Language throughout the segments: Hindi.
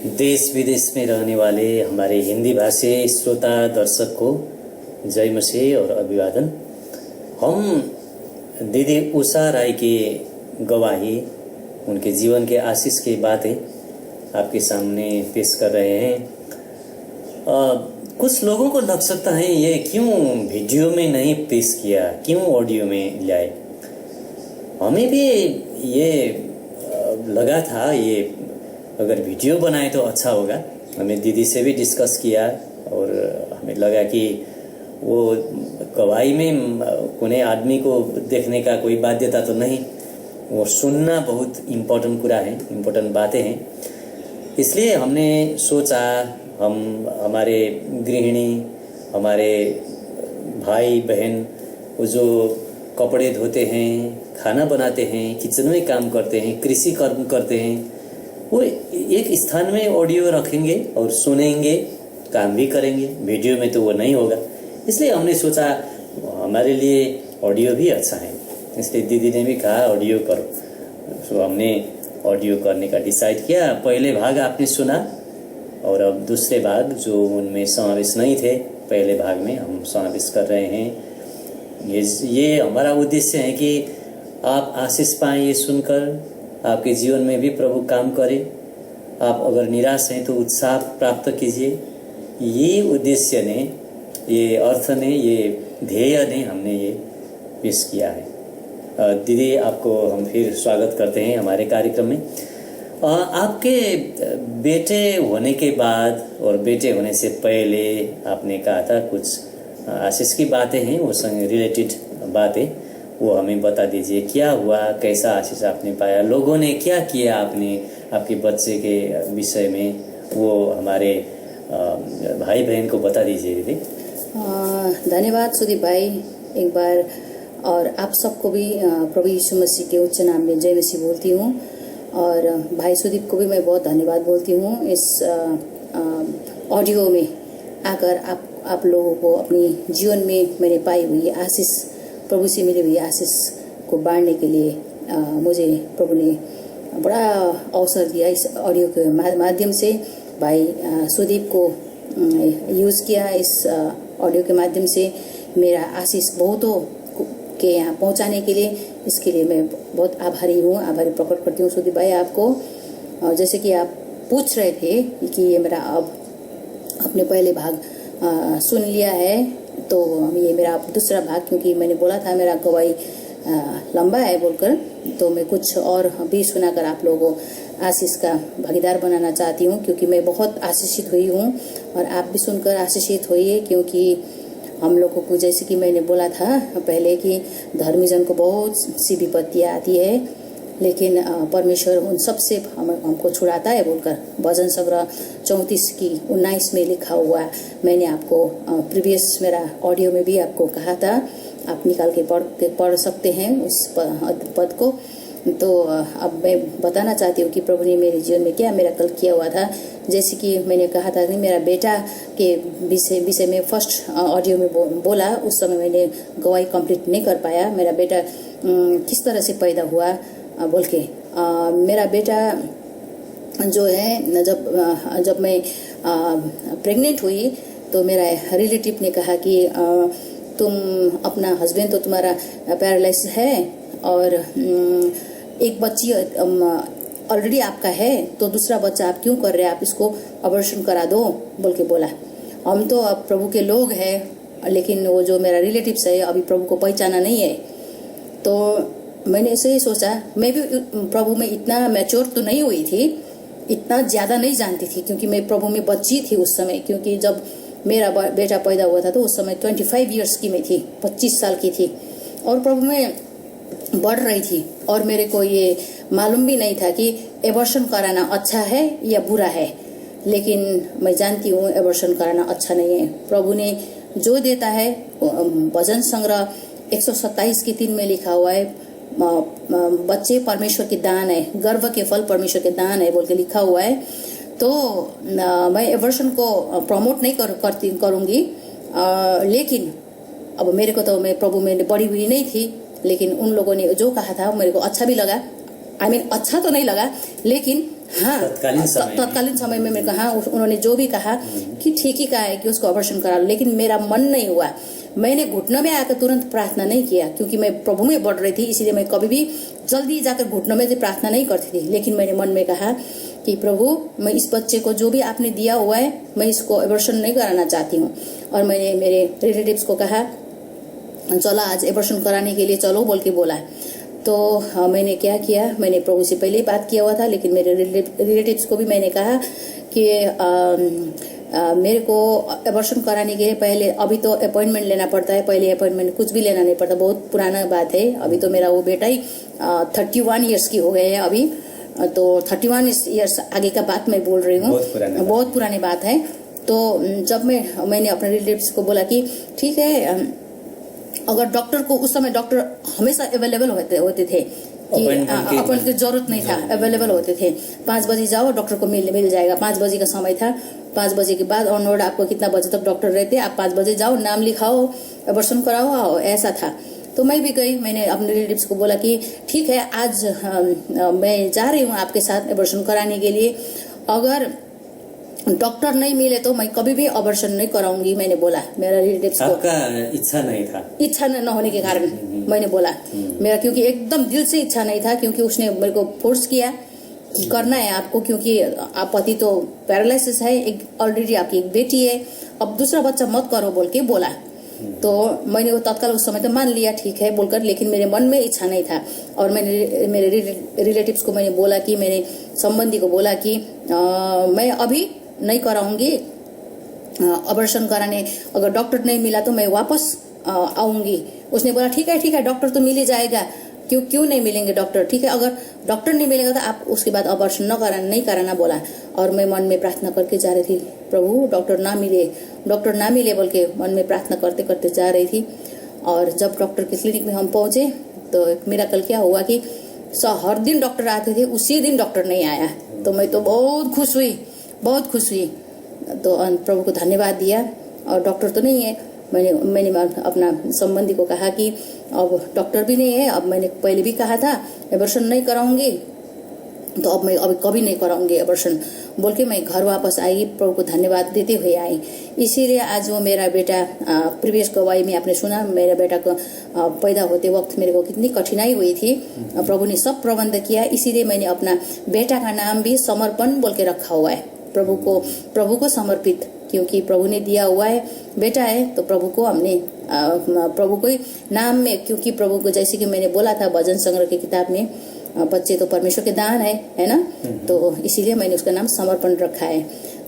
देश विदेश में रहने वाले हमारे हिंदी भाषी श्रोता दर्शक को जय मसीह और अभिवादन। हम दीदी उषा राय की गवाही, उनके जीवन के आशीष की बातें आपके सामने पेश कर रहे हैं। कुछ लोगों को लग सकता है ये क्यों वीडियो में नहीं पेश किया, क्यों ऑडियो में लाए। हमें भी ये लगा था ये अगर वीडियो बनाए तो अच्छा होगा। हमें दीदी से भी डिस्कस किया और हमें लगा कि वो गवाही में कोने आदमी को देखने का कोई बाध्यता तो नहीं, वो सुनना बहुत इम्पोर्टेंट कुरा है, इम्पोर्टेंट बातें हैं। इसलिए हमने सोचा हम हमारे गृहिणी, हमारे भाई बहन वो जो कपड़े धोते हैं, खाना बनाते हैं, किचन में काम करते हैं, कृषि कर्म करते हैं, वो एक स्थान में ऑडियो रखेंगे और सुनेंगे, काम भी करेंगे। वीडियो में तो वो नहीं होगा, इसलिए हमने सोचा हमारे लिए ऑडियो भी अच्छा है। इसलिए दीदी ने भी कहा ऑडियो करो, तो हमने ऑडियो करने का डिसाइड किया। पहले भाग आपने सुना और अब दूसरे भाग जो उनमें समावेश नहीं थे, पहले भाग में हम समावेश कर रहे हैं। ये हमारा उद्देश्य है कि आप आशीष पाएं ये सुनकर, आपके जीवन में भी प्रभु काम करे। आप अगर निराश हैं तो उत्साह प्राप्त कीजिए। ये उद्देश्य ने, ये अर्थ ने, ये ध्येय ने हमने ये पेश किया है। दीदी आपको हम फिर स्वागत करते हैं हमारे कार्यक्रम में। आपके बेटे होने के बाद और बेटे होने से पहले आपने कहा था कुछ आशीष की बातें हैं, वो संग रिलेटेड बातें, वो हमें बता दीजिए। क्या हुआ, कैसा आशीष आपने पाया, लोगों ने क्या किया आपने आपके बच्चे के विषय में, वो हमारे भाई बहन को बता दीजिए दीदी। धन्यवाद सुदीप भाई एक बार, और आप सबको भी प्रभु यीशु मसीह के उच्च नाम में जय मसीह बोलती हूँ। और भाई सुदीप को भी मैं बहुत धन्यवाद बोलती हूँ इस ऑडियो में आकर आप लोगों को अपनी जीवन में मैंने पाई हुई आशीष, प्रभु से मिली हुई आशीष को बांटने के लिए मुझे प्रभु ने बड़ा अवसर दिया। इस ऑडियो के माध्यम से भाई सुदीप को यूज़ किया। इस ऑडियो के माध्यम से मेरा आशीष बहुतों के यहाँ पहुँचाने के लिए, इसके लिए मैं बहुत आभारी हूँ, आभारी प्रकट करती हूँ सुदीप भाई आपको। जैसे कि आप पूछ रहे थे कि ये मेरा अब अपने पहले भाग सुन लिया है, तो ये मेरा दूसरा भाग, क्योंकि मैंने बोला था मेरा गवाही लंबा है बोलकर, तो मैं कुछ और भी सुनाकर आप लोगों को आशीष का भागीदार बनाना चाहती हूँ, क्योंकि मैं बहुत आशीषित हुई हूँ और आप भी सुनकर आशीषित होइए। क्योंकि हम लोगों को, जैसे कि मैंने बोला था पहले, कि धर्मी जन को बहुत सी विपत्तियाँ आती है, लेकिन परमेश्वर उन सब से हमको छुड़ाता है बोलकर भजन संग्रह 34:19 में लिखा हुआ। मैंने आपको प्रीवियस मेरा ऑडियो में भी आपको कहा था, आप निकाल के पढ़ सकते हैं उस पद को। तो अब मैं बताना चाहती हूँ कि प्रभु ने मेरे जीवन में क्या मिरेकल किया हुआ था। जैसे कि मैंने कहा था कि मेरा बेटा के विषय में फर्स्ट ऑडियो में बोला, उस समय मैंने गवाही कंप्लीट नहीं कर पाया। मेरा बेटा किस तरह से पैदा हुआ बोल के, मेरा बेटा जो है जब मैं प्रेग्नेंट हुई तो मेरा रिलेटिव ने कहा कि तुम अपना हस्बैंड तो तुम्हारा पैरालाइज है और एक बच्ची ऑलरेडी आपका है, तो दूसरा बच्चा आप क्यों कर रहे हैं, आप इसको अबॉर्शन करा दो बोल के बोला। हम तो अब प्रभु के लोग हैं, लेकिन वो जो मेरा रिलेटिव्स है अभी प्रभु को पहचाना नहीं है। तो मैंने ऐसे ही सोचा, मैं भी प्रभु में इतना मैच्योर तो नहीं हुई थी, इतना ज़्यादा नहीं जानती थी, क्योंकि मैं प्रभु में बच्ची थी उस समय। क्योंकि जब मेरा बेटा पैदा हुआ था तो उस समय 25 ईयर्स की मैं थी, 25 साल की थी, और प्रभु में बढ़ रही थी। और मेरे को ये मालूम भी नहीं था कि एबॉर्शन कराना अच्छा है या बुरा है, लेकिन मैं जानती हूँ एबॉर्शन कराना अच्छा नहीं है। प्रभु ने जो देता है, भजन संग्रह 127:3 में लिखा हुआ है, बच्चे परमेश्वर के दान है, गर्भ के फल परमेश्वर के दान है बोल के लिखा हुआ है। तो मैं एबॉर्शन को प्रमोट नहीं करूँगी, लेकिन अब मेरे को तो, मैं प्रभु में बड़ी हुई नहीं थी, लेकिन उन लोगों ने जो कहा था मेरे को अच्छा भी लगा। आई मीन अच्छा तो नहीं लगा, लेकिन हाँ तत्कालीन समय में मैंने कहा, उन्होंने जो भी कहा कि ठीक ही कहा है कि उसको ऑपरेशन करा लो, लेकिन मेरा मन नहीं हुआ। मैंने घुटनों में आकर तुरंत प्रार्थना नहीं किया, क्योंकि मैं प्रभु में बढ़ रही थी, इसीलिए मैं कभी भी जल्दी जाकर घुटनों में प्रार्थना नहीं करती थी। लेकिन मैंने मन में कहा कि प्रभु, मैं इस बच्चे को जो भी आपने दिया हुआ है, मैं इसको एबॉर्शन नहीं कराना चाहती हूँ। और मैंने मेरे रिलेटिव्स को कहा, चलो आज एबॉर्शन कराने के लिए चलो बोल के बोला। तो मैंने क्या किया, मैंने प्रभु से पहले ही बात किया हुआ था, लेकिन मेरे रिलेटिव्स को भी मैंने कहा कि मेरे को एबॉर्शन कराने के लिए पहले अभी तो अपॉइंटमेंट लेना पड़ता है, पहले अपॉइंटमेंट कुछ भी लेना नहीं पड़ता, बहुत पुराना बात है। अभी तो मेरा वो बेटा ही 31 ईयर्स की हो गए है अभी, तो 31 ईयर्स आगे का बात मैं बोल रही हूँ, बहुत पुरानी बात है। तो जब मैंने अपने रिलेटिव्स को बोला कि ठीक है, अगर डॉक्टर को उस समय डॉक्टर हमेशा अवेलेबल होते थे कि अपॉइंटमेंट की जरूरत नहीं था, अवेलेबल होते थे। 5 बजे जाओ डॉक्टर को मिल जाएगा, 5 बजे का समय था। 5 बजे के बाद ऑनवर्ड आपको कितना बजे तक डॉक्टर रहते, आप 5 बजे जाओ, नाम लिखाओ, एबॉर्शन कराओ, आओ, ऐसा था। तो मैं भी गई, मैंने अपने रिलेटिव्स को बोला कि ठीक है, आज मैं जा रही हूँ आपके साथ एबॉर्शन कराने के लिए, अगर डॉक्टर नहीं मिले तो मैं कभी भी ऑपरेशन नहीं कराऊंगी, मैंने बोला मेरा रिलेटिव्स को। आपका इच्छा नहीं था? इच्छा न होने के कारण मैंने बोला मेरा, क्योंकि एकदम दिल से इच्छा नहीं था, क्योंकि उसने मेरे को फोर्स किया कि करना है आपको, क्योंकि आप पति तो पैरालिसिस है, एक ऑलरेडी आपकी एक बेटी है, अब दूसरा बच्चा मत करो बोल के बोला। तो मैंने वो तत्काल उस समय तो मान लिया, ठीक है बोलकर, लेकिन मेरे मन में इच्छा नहीं था। और मैंने मेरे रिलेटिव्स को मैंने बोला कि, मेरे संबंधी को बोला कि मैं अभी नहीं कराऊंगी ऑपरेशन कराने, अगर डॉक्टर नहीं मिला तो मैं वापस आऊंगी। उसने बोला ठीक है डॉक्टर तो मिल ही जाएगा, क्यों नहीं मिलेंगे डॉक्टर, ठीक है, अगर डॉक्टर नहीं मिलेगा तो आप उसके बाद ऑपरेशन नहीं कराना बोला। और मैं मन में प्रार्थना करके जा रही थी, प्रभु डॉक्टर ना मिले बोल के मन में प्रार्थना करते करते जा रही थी। और जब डॉक्टर के क्लिनिक में हम पहुंचे तो मिरेकल क्या हुआ कि हर दिन डॉक्टर आते थे, उसी दिन डॉक्टर नहीं आया। तो मैं तो बहुत खुश हुई। तो प्रभु को धन्यवाद दिया। और डॉक्टर तो नहीं है, मैंने अपना संबंधी को कहा कि अब डॉक्टर भी नहीं है, अब मैंने पहले भी कहा था एबॉर्शन नहीं कराऊंगी, तो अब मैं अभी कभी नहीं कराऊंगी एबॉर्शन बोल के मैं घर वापस आई, प्रभु को धन्यवाद देते हुए आई। इसीलिए आज वो मेरा बेटा, प्रीवियस गवाही में आपने सुना, मेरा बेटा को पैदा होते वक्त मेरे को कितनी कठिनाई हुई थी, प्रभु ने सब प्रबंध किया। इसीलिए मैंने अपना बेटा का नाम भी समर्पण बोल के रखा हुआ है, प्रभु को समर्पित, क्योंकि प्रभु ने दिया हुआ है, बेटा है तो प्रभु को हमने प्रभु को नाम में, क्योंकि प्रभु को जैसे कि मैंने बोला था भजन संग्रह की किताब में, बच्चे तो परमेश्वर के दान है ना, तो इसीलिए मैंने उसका नाम समर्पण रखा है।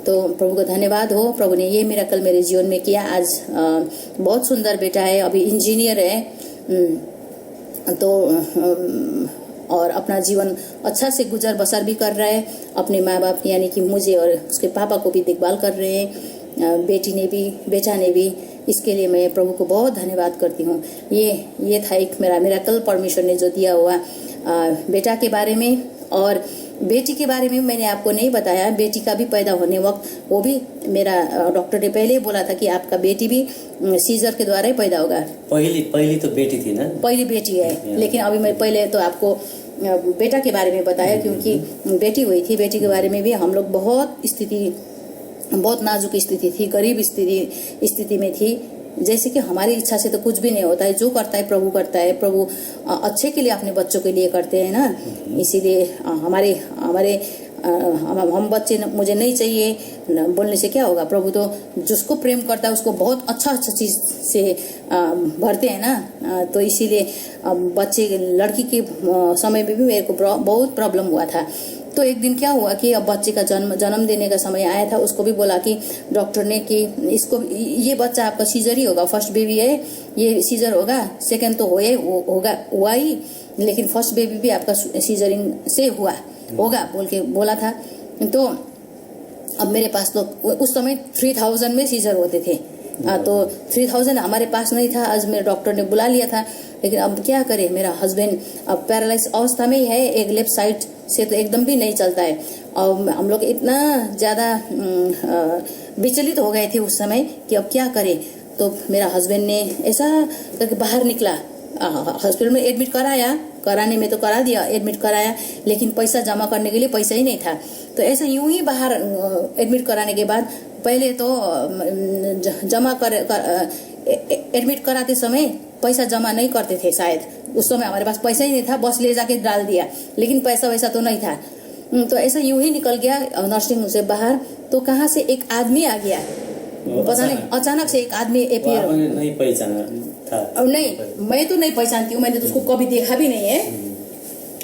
तो प्रभु को धन्यवाद हो, प्रभु ने ये मिरेकल मेरे जीवन में किया। आज बहुत सुंदर बेटा है, अभी इंजीनियर है, तो और अपना जीवन अच्छा से गुजर बसर भी कर रहा है, अपने माँ बाप यानी कि मुझे और उसके पापा को भी देखभाल कर रहे हैं, बेटी ने भी बेटा ने भी। इसके लिए मैं प्रभु को बहुत धन्यवाद करती हूँ। ये था एक मेरा मिरेकल परमेश्वर ने जो दिया हुआ बेटा के बारे में। और बेटी के बारे में मैंने आपको नहीं बताया, बेटी का भी पैदा होने वक्त वो भी मेरा डॉक्टर ने पहले ही बोला था कि आपका बेटी भी सीजर के द्वारा ही पैदा होगा। पहली तो बेटी थी ना? पहली बेटी है, लेकिन अभी मैं पहले तो आपको बेटा के बारे में बताया, क्योंकि बेटी हुई थी। बेटी के बारे में भी हम लोग बहुत नाजुक स्थिति थी, गरीब स्थिति में थी। जैसे कि हमारी इच्छा से तो कुछ भी नहीं होता है, जो करता है प्रभु करता है, प्रभु अच्छे के लिए अपने बच्चों के लिए करते हैं ना। इसीलिए हम बच्चे मुझे नहीं चाहिए बोलने से क्या होगा, प्रभु तो जिसको प्रेम करता है उसको बहुत अच्छा चीज से भरते हैं ना। तो इसीलिए बच्चे लड़की के समय में भी मेरे को बहुत प्रॉब्लम हुआ था। तो एक दिन क्या हुआ कि अब बच्चे का जन्म देने का समय आया था, उसको भी बोला कि डॉक्टर ने कि इसको ये बच्चा आपका सीजर ही होगा, फर्स्ट बेबी है, ये सीजर होगा, सेकंड तो हुआ ही, लेकिन फर्स्ट बेबी भी आपका सीजरिंग से होगा बोल के बोला था। तो अब मेरे पास तो उस समय 3000 में सीजर होते थे, तो 3000 हमारे पास नहीं था। आज मेरे डॉक्टर ने बुला लिया था, लेकिन अब क्या करे, मेरा हस्बैंड अब पैरालाइज अवस्था में ही है, एक लेफ्ट साइड से तो एकदम भी नहीं चलता है। और हम लोग इतना ज्यादा विचलित हो गए थे उस समय कि अब क्या करे। तो मेरा हस्बैंड ने ऐसा करके बाहर निकला, हॉस्पिटल में एडमिट कराया, कराने में तो करा दिया, एडमिट कराया, लेकिन पैसा जमा करने के लिए पैसा ही नहीं था। तो ऐसा यूं ही बाहर एडमिट कराने के बाद पहले तो एडमिट कराते समय पैसा जमा नहीं करते थे शायद, उस समय हमारे पास पैसा ही नहीं था, बस ले जाके डाल दिया, लेकिन पैसा वैसा तो नहीं था। तो ऐसा यूं ही निकल गया नर्सिंग होम से बाहर। तो कहाँ से एक आदमी आ गया, पता नहीं, अचानक से एक आदमी अपियर। नहीं पहचाना था? नहीं, मैं तो नहीं पहचानती हूँ, मैंने तो उसको कभी देखा भी नहीं है,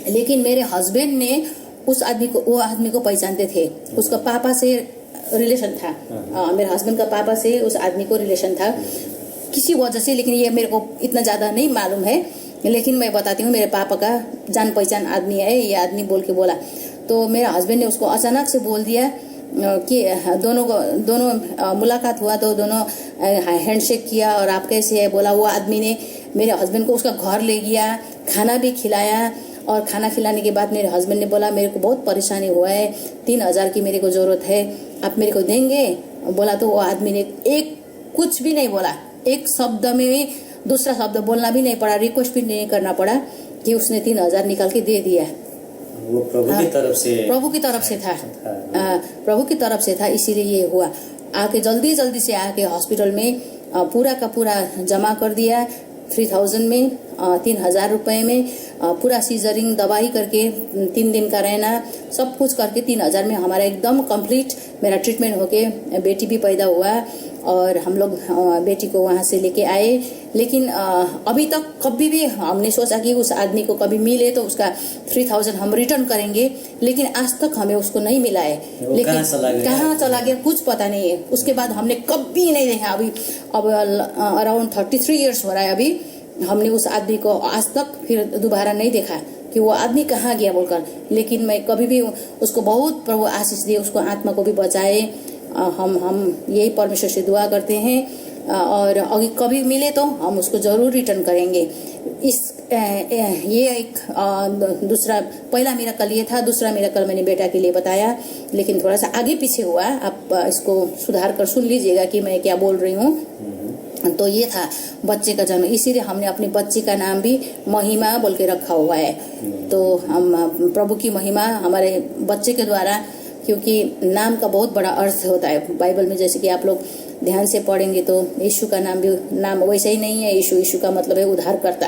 लेकिन मेरे हस्बैंड ने उस आदमी को, वो आदमी को पहचानते थे। उसका पापा से रिलेशन था, मेरे हस्बैंड का पापा से उस आदमी को रिलेशन था किसी वजह से, लेकिन ये मेरे को इतना ज्यादा नहीं मालूम है, लेकिन मैं बताती हूँ, मेरे पापा का जान पहचान आदमी है ये आदमी बोल के बोला। तो मेरे हस्बैंड ने उसको अचानक से बोल दिया कि दोनों मुलाकात हुआ, तो दोनों हैंडशेक किया और आप कैसे है बोला। वो आदमी ने मेरे हस्बैंड को उसका घर ले गया, खाना भी खिलाया, और खाना खिलाने के बाद मेरे हस्बैंड ने बोला मेरे को बहुत परेशानी हुआ है, 3000 की मेरे को जरूरत है, आप मेरे को देंगे बोला। तो वो आदमी ने एक कुछ भी नहीं बोला, एक शब्द में दूसरा शब्द बोलना भी नहीं पड़ा, रिक्वेस्ट भी नहीं करना पड़ा कि उसने 3000 निकाल के दे दिया। वो प्रभु की तरफ से, प्रभु की तरफ से था, प्रभु की तरफ से था, इसीलिए ये हुआ। आके जल्दी जल्दी से आके हॉस्पिटल में पूरा का पूरा जमा कर दिया, 3000 में 3000 रुपए में पूरा सीजरिंग दवाई करके 3 दिन का रहना सब कुछ करके 3000 में हमारा एकदम कंप्लीट मेरा ट्रीटमेंट होके बेटी भी पैदा हुआ, और हम लोग बेटी को वहां से लेके आए। लेकिन अभी तक कभी भी हमने सोचा कि उस आदमी को कभी मिले तो उसका 3000 हम रिटर्न करेंगे, लेकिन आज तक हमें उसको नहीं मिला है। लेकिन कहाँ चला गया कुछ पता नहीं है। उसके बाद हमने कभी नहीं देखा। अभी अब अराउंड 33 इयर्स हो रहा है अभी, हमने उस आदमी को आज तक फिर दोबारा नहीं देखा कि वो आदमी कहाँ गया बोलकर। लेकिन मैं कभी भी उसको बहुत प्रभु आशीष दिए, उसको आत्मा को भी बचाए। हम यही परमेश्वर से दुआ करते हैं, और अगर कभी मिले तो हम उसको जरूर रिटर्न करेंगे। ये एक दूसरा, पहला मेरा कल ये था, दूसरा मेरा कल मैंने बेटा के लिए बताया, लेकिन थोड़ा सा आगे पीछे हुआ। आप इसको सुधार कर सुन लीजिएगा कि मैं क्या बोल रही हूँ। तो ये था बच्चे का जन्म, इसीलिए हमने अपने बच्चे का नाम भी महिमा बोल के रखा हुआ है। तो हम प्रभु की महिमा हमारे बच्चे के द्वारा, क्योंकि नाम का बहुत बड़ा अर्थ होता है बाइबल में। जैसे कि आप लोग ध्यान से पढ़ेंगे तो यीशु का नाम भी नाम वैसे ही नहीं है। यीशु का मतलब है उद्धारकर्ता,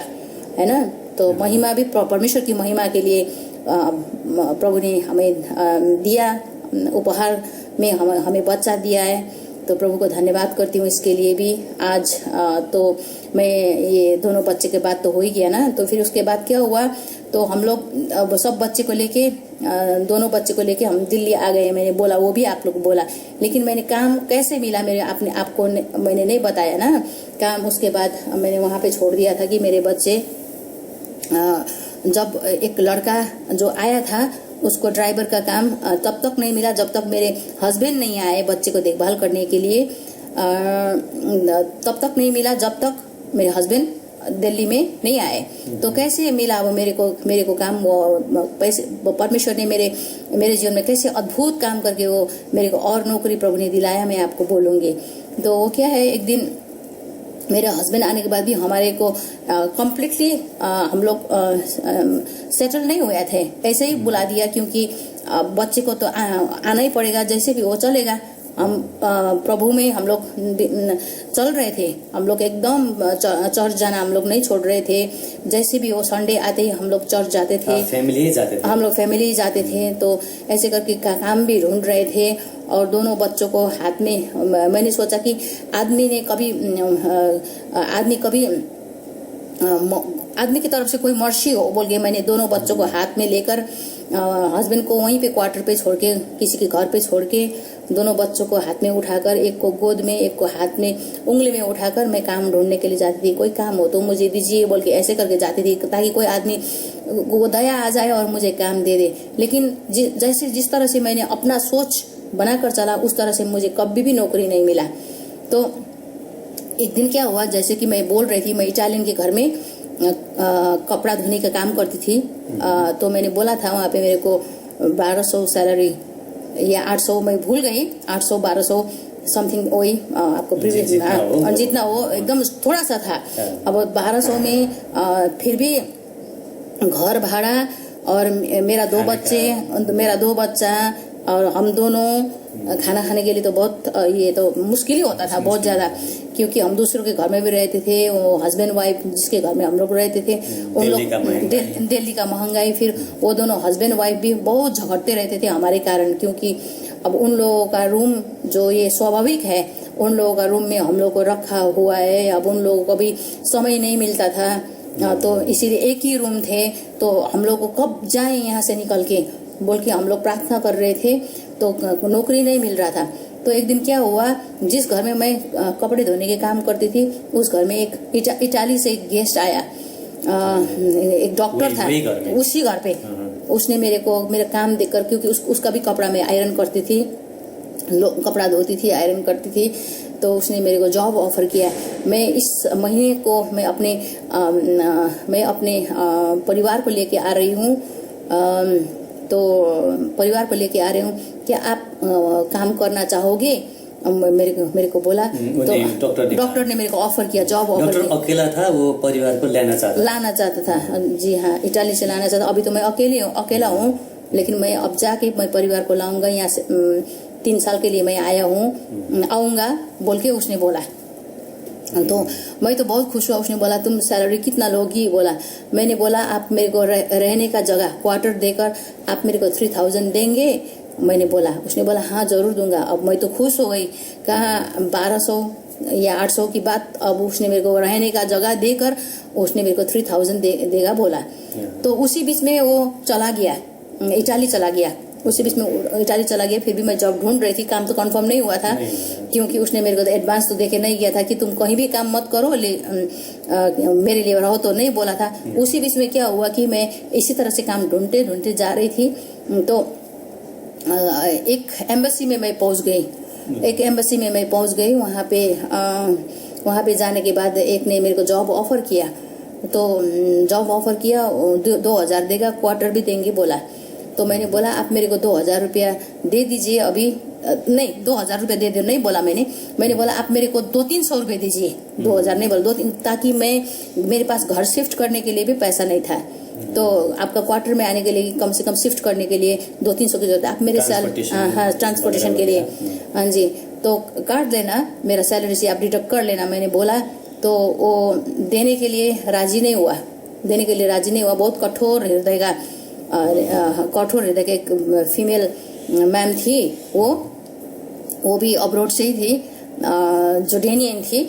है ना। तो महिमा भी परमेश्वर की महिमा के लिए प्रभु ने हमें दिया, उपहार में हमें बच्चा दिया है। तो प्रभु को धन्यवाद करती हूँ इसके लिए भी। आज तो मैं ये दोनों बच्चे के बाद तो हो ही गया ना। तो फिर उसके बाद क्या हुआ, तो हम लोग सब बच्चे को लेके, दोनों बच्चे को लेके हम दिल्ली आ गए। मैंने बोला, वो भी आप लोग बोला, लेकिन मैंने काम कैसे मिला मेरे अपने आपको मैंने नहीं बताया ना काम। उसके बाद मैंने वहाँ पे छोड़ दिया था कि मेरे बच्चे, जब एक लड़का जो आया था उसको ड्राइवर का काम तब तक नहीं मिला जब तक मेरे हस्बैंड नहीं आए बच्चे को देखभाल करने के लिए। तब तक नहीं मिला जब तक मेरे हस्बैंड दिल्ली में नहीं आए। तो कैसे मिला वो मेरे को काम, वो पैसे परमेश्वर ने मेरे जीवन में कैसे अद्भुत काम करके वो मेरे को और नौकरी प्रभु ने दिलाया, मैं आपको बोलूंगी। तो वो क्या है, एक दिन मेरे हस्बैंड आने के बाद भी हमारे को कम्प्लीटली हम लोग सेटल नहीं हुए थे, ऐसे ही बुला दिया, क्योंकि बच्चे को तो आना ही पड़ेगा, जैसे भी वो चलेगा। हम प्रभु में हम लोग चल रहे थे, हम लोग एकदम चर्च जाना हम लोग नहीं छोड़ रहे थे। जैसे भी वो संडे आते ही हम लोग चर्च जाते थे, फैमिली जाते थे, हम लोग फैमिली जाते थे। तो ऐसे करके काम भी ढूंढ रहे थे, और दोनों बच्चों को हाथ में, मैंने सोचा कि आदमी की तरफ से कोई मर्सी हो बोल के मैंने दोनों बच्चों को हाथ में लेकर हस्बैंड को वहीं पे क्वार्टर पे छोड़ के, किसी के घर पे छोड़ के, दोनों बच्चों को हाथ में उठाकर, एक को गोद में एक को हाथ में उंगली में उठाकर मैं काम ढूंढने के लिए जाती थी। कोई काम हो तो मुझे दीजिए बोल के ऐसे करके जाती थी, ताकि कोई आदमी वो दया आ जाए और मुझे काम दे दे। लेकिन जिस तरह से मैंने अपना सोच बनाकर चला, उस तरह से मुझे कभी भी नौकरी नहीं मिला। तो एक दिन क्या हुआ, जैसे कि मैं बोल रही थी, मैं इटालियन के घर में कपड़ा धोने का काम करती थी। तो मैंने बोला था वहाँ पे मेरे को 1200 सैलरी या 800, मैं भूल गई, 800 1200 समथिंग, वही आपको प्रीवियस जितना वो एकदम थोड़ा सा था। अब 1200 में फिर भी घर भाड़ा और मेरा दो बच्चा और हम दोनों खाना खाने के लिए तो बहुत ये तो मुश्किल ही होता था बहुत ज्यादा, क्योंकि हम दूसरों के घर में भी रहते थे। वो हस्बैंड वाइफ जिसके घर में हम लोग रहते थे उन लोग दिल्ली का महंगाई, फिर वो दोनों हस्बैंड वाइफ भी बहुत झगड़ते रहते थे हमारे कारण, क्योंकि अब उन लोगों का रूम जो ये स्वाभाविक है, उन लोगों का रूम में हम लोग को रखा हुआ है। अब उन लोगों को भी समय नहीं मिलता था, तो इसीलिए एक ही रूम थे, तो हम लोग को कब जाए यहाँ से निकल के बोल के हम लोग प्रार्थना कर रहे थे, तो नौकरी नहीं मिल रहा था। तो एक दिन क्या हुआ, जिस घर में मैं कपड़े धोने के काम करती थी उस घर में एक इटाली से एक गेस्ट आया, एक डॉक्टर था उसी घर पे। उसने मेरे को मेरा काम देखकर, क्योंकि उसका भी कपड़ा मैं आयरन करती थी, कपड़ा धोती थी, आयरन करती थी, तो उसने मेरे को जॉब ऑफर किया। मैं इस महीने को मैं अपने परिवार को लेके आ रही हूँ, तो परिवार को लेके आ रही हूँ, क्या आप काम करना चाहोगे? मेरे को बोला, तो डॉक्टर ने मेरे को ऑफर किया, जॉब ऑफर किया। अकेला था, वो परिवार को लाना चाहता था। जी हाँ, इटाली से लाना चाहता। अभी तो मैं अकेला हूँ, लेकिन मैं अब जाके मैं परिवार को लाऊंगा। यहाँ से 3 साल के लिए मैं आया हूँ, आऊंगा बोल के उसने बोला। तो मैं तो बहुत खुश हुआ। उसने बोला तुम सैलरी कितना लोगी? बोला, मैंने बोला आप मेरे को रहने का जगह क्वार्टर देकर आप मेरे को 3000 देंगे? मैंने बोला। उसने बोला हाँ जरूर दूंगा। अब मैं तो खुश हो गई, कहा 1200 या 800 की बात। अब उसने मेरे को रहने का जगह देकर उसने मेरे को 3000 देगा बोला। तो उसी बीच में वो चला गया, इटाली चला गया। उसी बीच में इटाली चला गया। फिर भी मैं जॉब ढूंढ रही थी, काम तो कंफर्म नहीं हुआ था, क्योंकि उसने मेरे को तो एडवांस तो देके नहीं गया था कि तुम कहीं भी काम मत करो, मेरे लिए रहो तो नहीं बोला था। उसी बीच में क्या हुआ कि मैं इसी तरह से काम ढूंढते जा रही थी, तो एक एम्बेसी में मैं पहुंच गई। वहाँ पे जाने के बाद एक ने मेरे को जॉब ऑफर किया, तो जॉब ऑफर किया, 2000 देगा, क्वार्टर भी देंगे बोला। तो मैंने बोला आप मेरे को 2000 रुपया दे दीजिए अभी, नहीं 2000 रुपया दे दो नहीं बोला मैंने बोला आप मेरे को 200-300 रुपये दीजिए, 2000 नहीं बोला, 2-3, ताकि मेरे पास घर शिफ्ट करने के लिए भी पैसा नहीं था। तो आपका क्वार्टर में आने के लिए कम से कम शिफ्ट करने के लिए 200-300 की जरूरत है, आप मेरे ट्रांसपोर्टेशन के लिए, हाँ जी, तो काट देना, मेरा सैलरी से आप डिडक्ट कर लेना। मैंने बोला, तो वो देने के लिए राजी नहीं हुआ। बहुत कठोर हृदय का एक फीमेल मैम थी, वो भी अब्रोड से ही थी, जोर्डेनियन थी।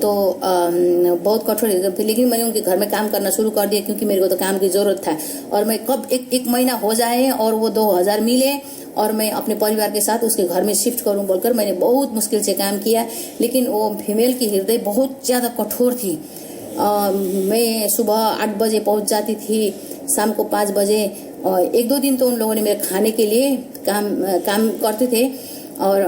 तो बहुत कठोर थी, लेकिन मैंने उनके घर में काम करना शुरू कर दिया, क्योंकि मेरे को तो काम की जरूरत था। और मैं कब एक महीना हो जाए और वो 2000 मिले और मैं अपने परिवार के साथ उसके घर में शिफ्ट करूं बोलकर मैंने बहुत मुश्किल से काम किया। लेकिन वो फीमेल की हृदय बहुत ज्यादा कठोर थी। मैं सुबह 8 बजे पहुंच जाती थी, शाम को 5 बजे। और 1-2 दिन तो उन लोगों ने मेरे खाने के लिए काम करते थे, और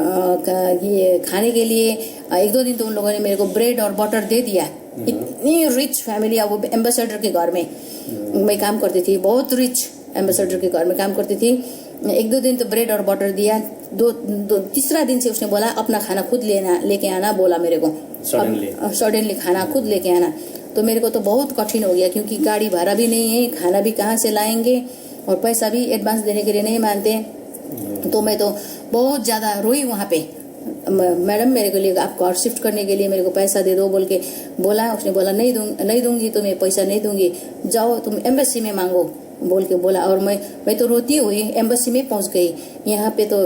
ये खाने के लिए 1-2 दिन तो उन लोगों ने मेरे को ब्रेड और बटर दे दिया। इतनी रिच फैमिली, वो एम्बेसडर के घर में मैं काम करती थी, बहुत रिच एम्बेसडर के घर में काम करती थी। 1-2 दिन तो ब्रेड और बटर दिया। तीसरा दिन से उसने बोला अपना खाना खुद लेके आना बोला मेरे को, सडनली खाना खुद लेके आना। तो मेरे को तो बहुत कठिन हो गया, क्योंकि गाड़ी भाड़ा भी नहीं है, खाना भी कहाँ से लाएंगे, और पैसा भी एडवांस देने के लिए नहीं मानते। तो मैं तो बहुत ज्यादा रोई वहाँ पे। मैडम मेरे को लिए आपको और शिफ्ट करने के लिए मेरे को पैसा दे दो बोल के बोला। उसने बोला नहीं दूंगी, तुम्हें पैसा नहीं दूंगी, जाओ तुम एम्बेसी में मांगो बोल के बोला। और मैं तो रोती हुई एम्बेसी में पहुंच गई। यहाँ पे तो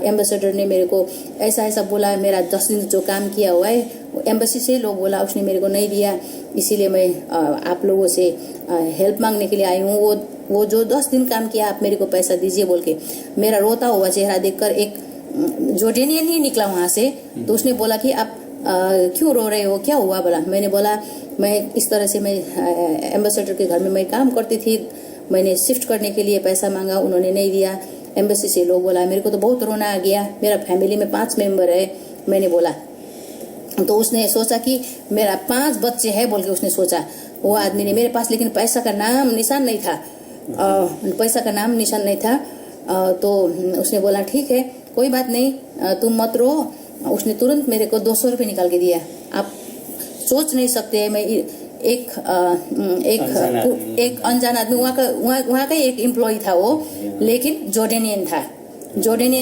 एम्बेसडर ने मेरे को ऐसा बोला, मेरा 10 दिन जो काम किया हुआ है एम्बेसी से लोग बोला, उसने मेरे को नहीं दिया, इसीलिए मैं आप लोगों से हेल्प मांगने के लिए आई हूँ। वो जो 10 दिन काम किया आप मेरे को पैसा दीजिए बोल के। मेरा रोता हुआ चेहरा देखकर एक जोर्डेनियन ही निकला वहां से। तो उसने बोला कि आप क्यों रो रहे हो, क्या हुआ बोला। मैंने बोला मैं इस तरह से मैं एम्बेसडर के घर में मैं काम करती थी, मैंने शिफ्ट करने के लिए पैसा मांगा, उन्होंने नहीं दिया, एम्बेसी से लोग बोला। मेरे को तो बहुत रोना आ गया, मेरा फैमिली में 5 मेंबर है, मैंने बोला। तो उसने सोचा कि मेरा 5 बच्चे हैं बोल के उसने सोचा वो आदमी ने। मेरे पास लेकिन पैसा का नाम निशान नहीं था। तो उसने बोला ठीक है कोई बात नहीं, तुम मत रो। उसने तुरंत मेरे को 200 रुपये निकाल के दिया। आप सोच नहीं सकते मैं एक अनजान आदमी वहाँ का एक एम्प्लॉय था वो, लेकिन जॉर्डेनियन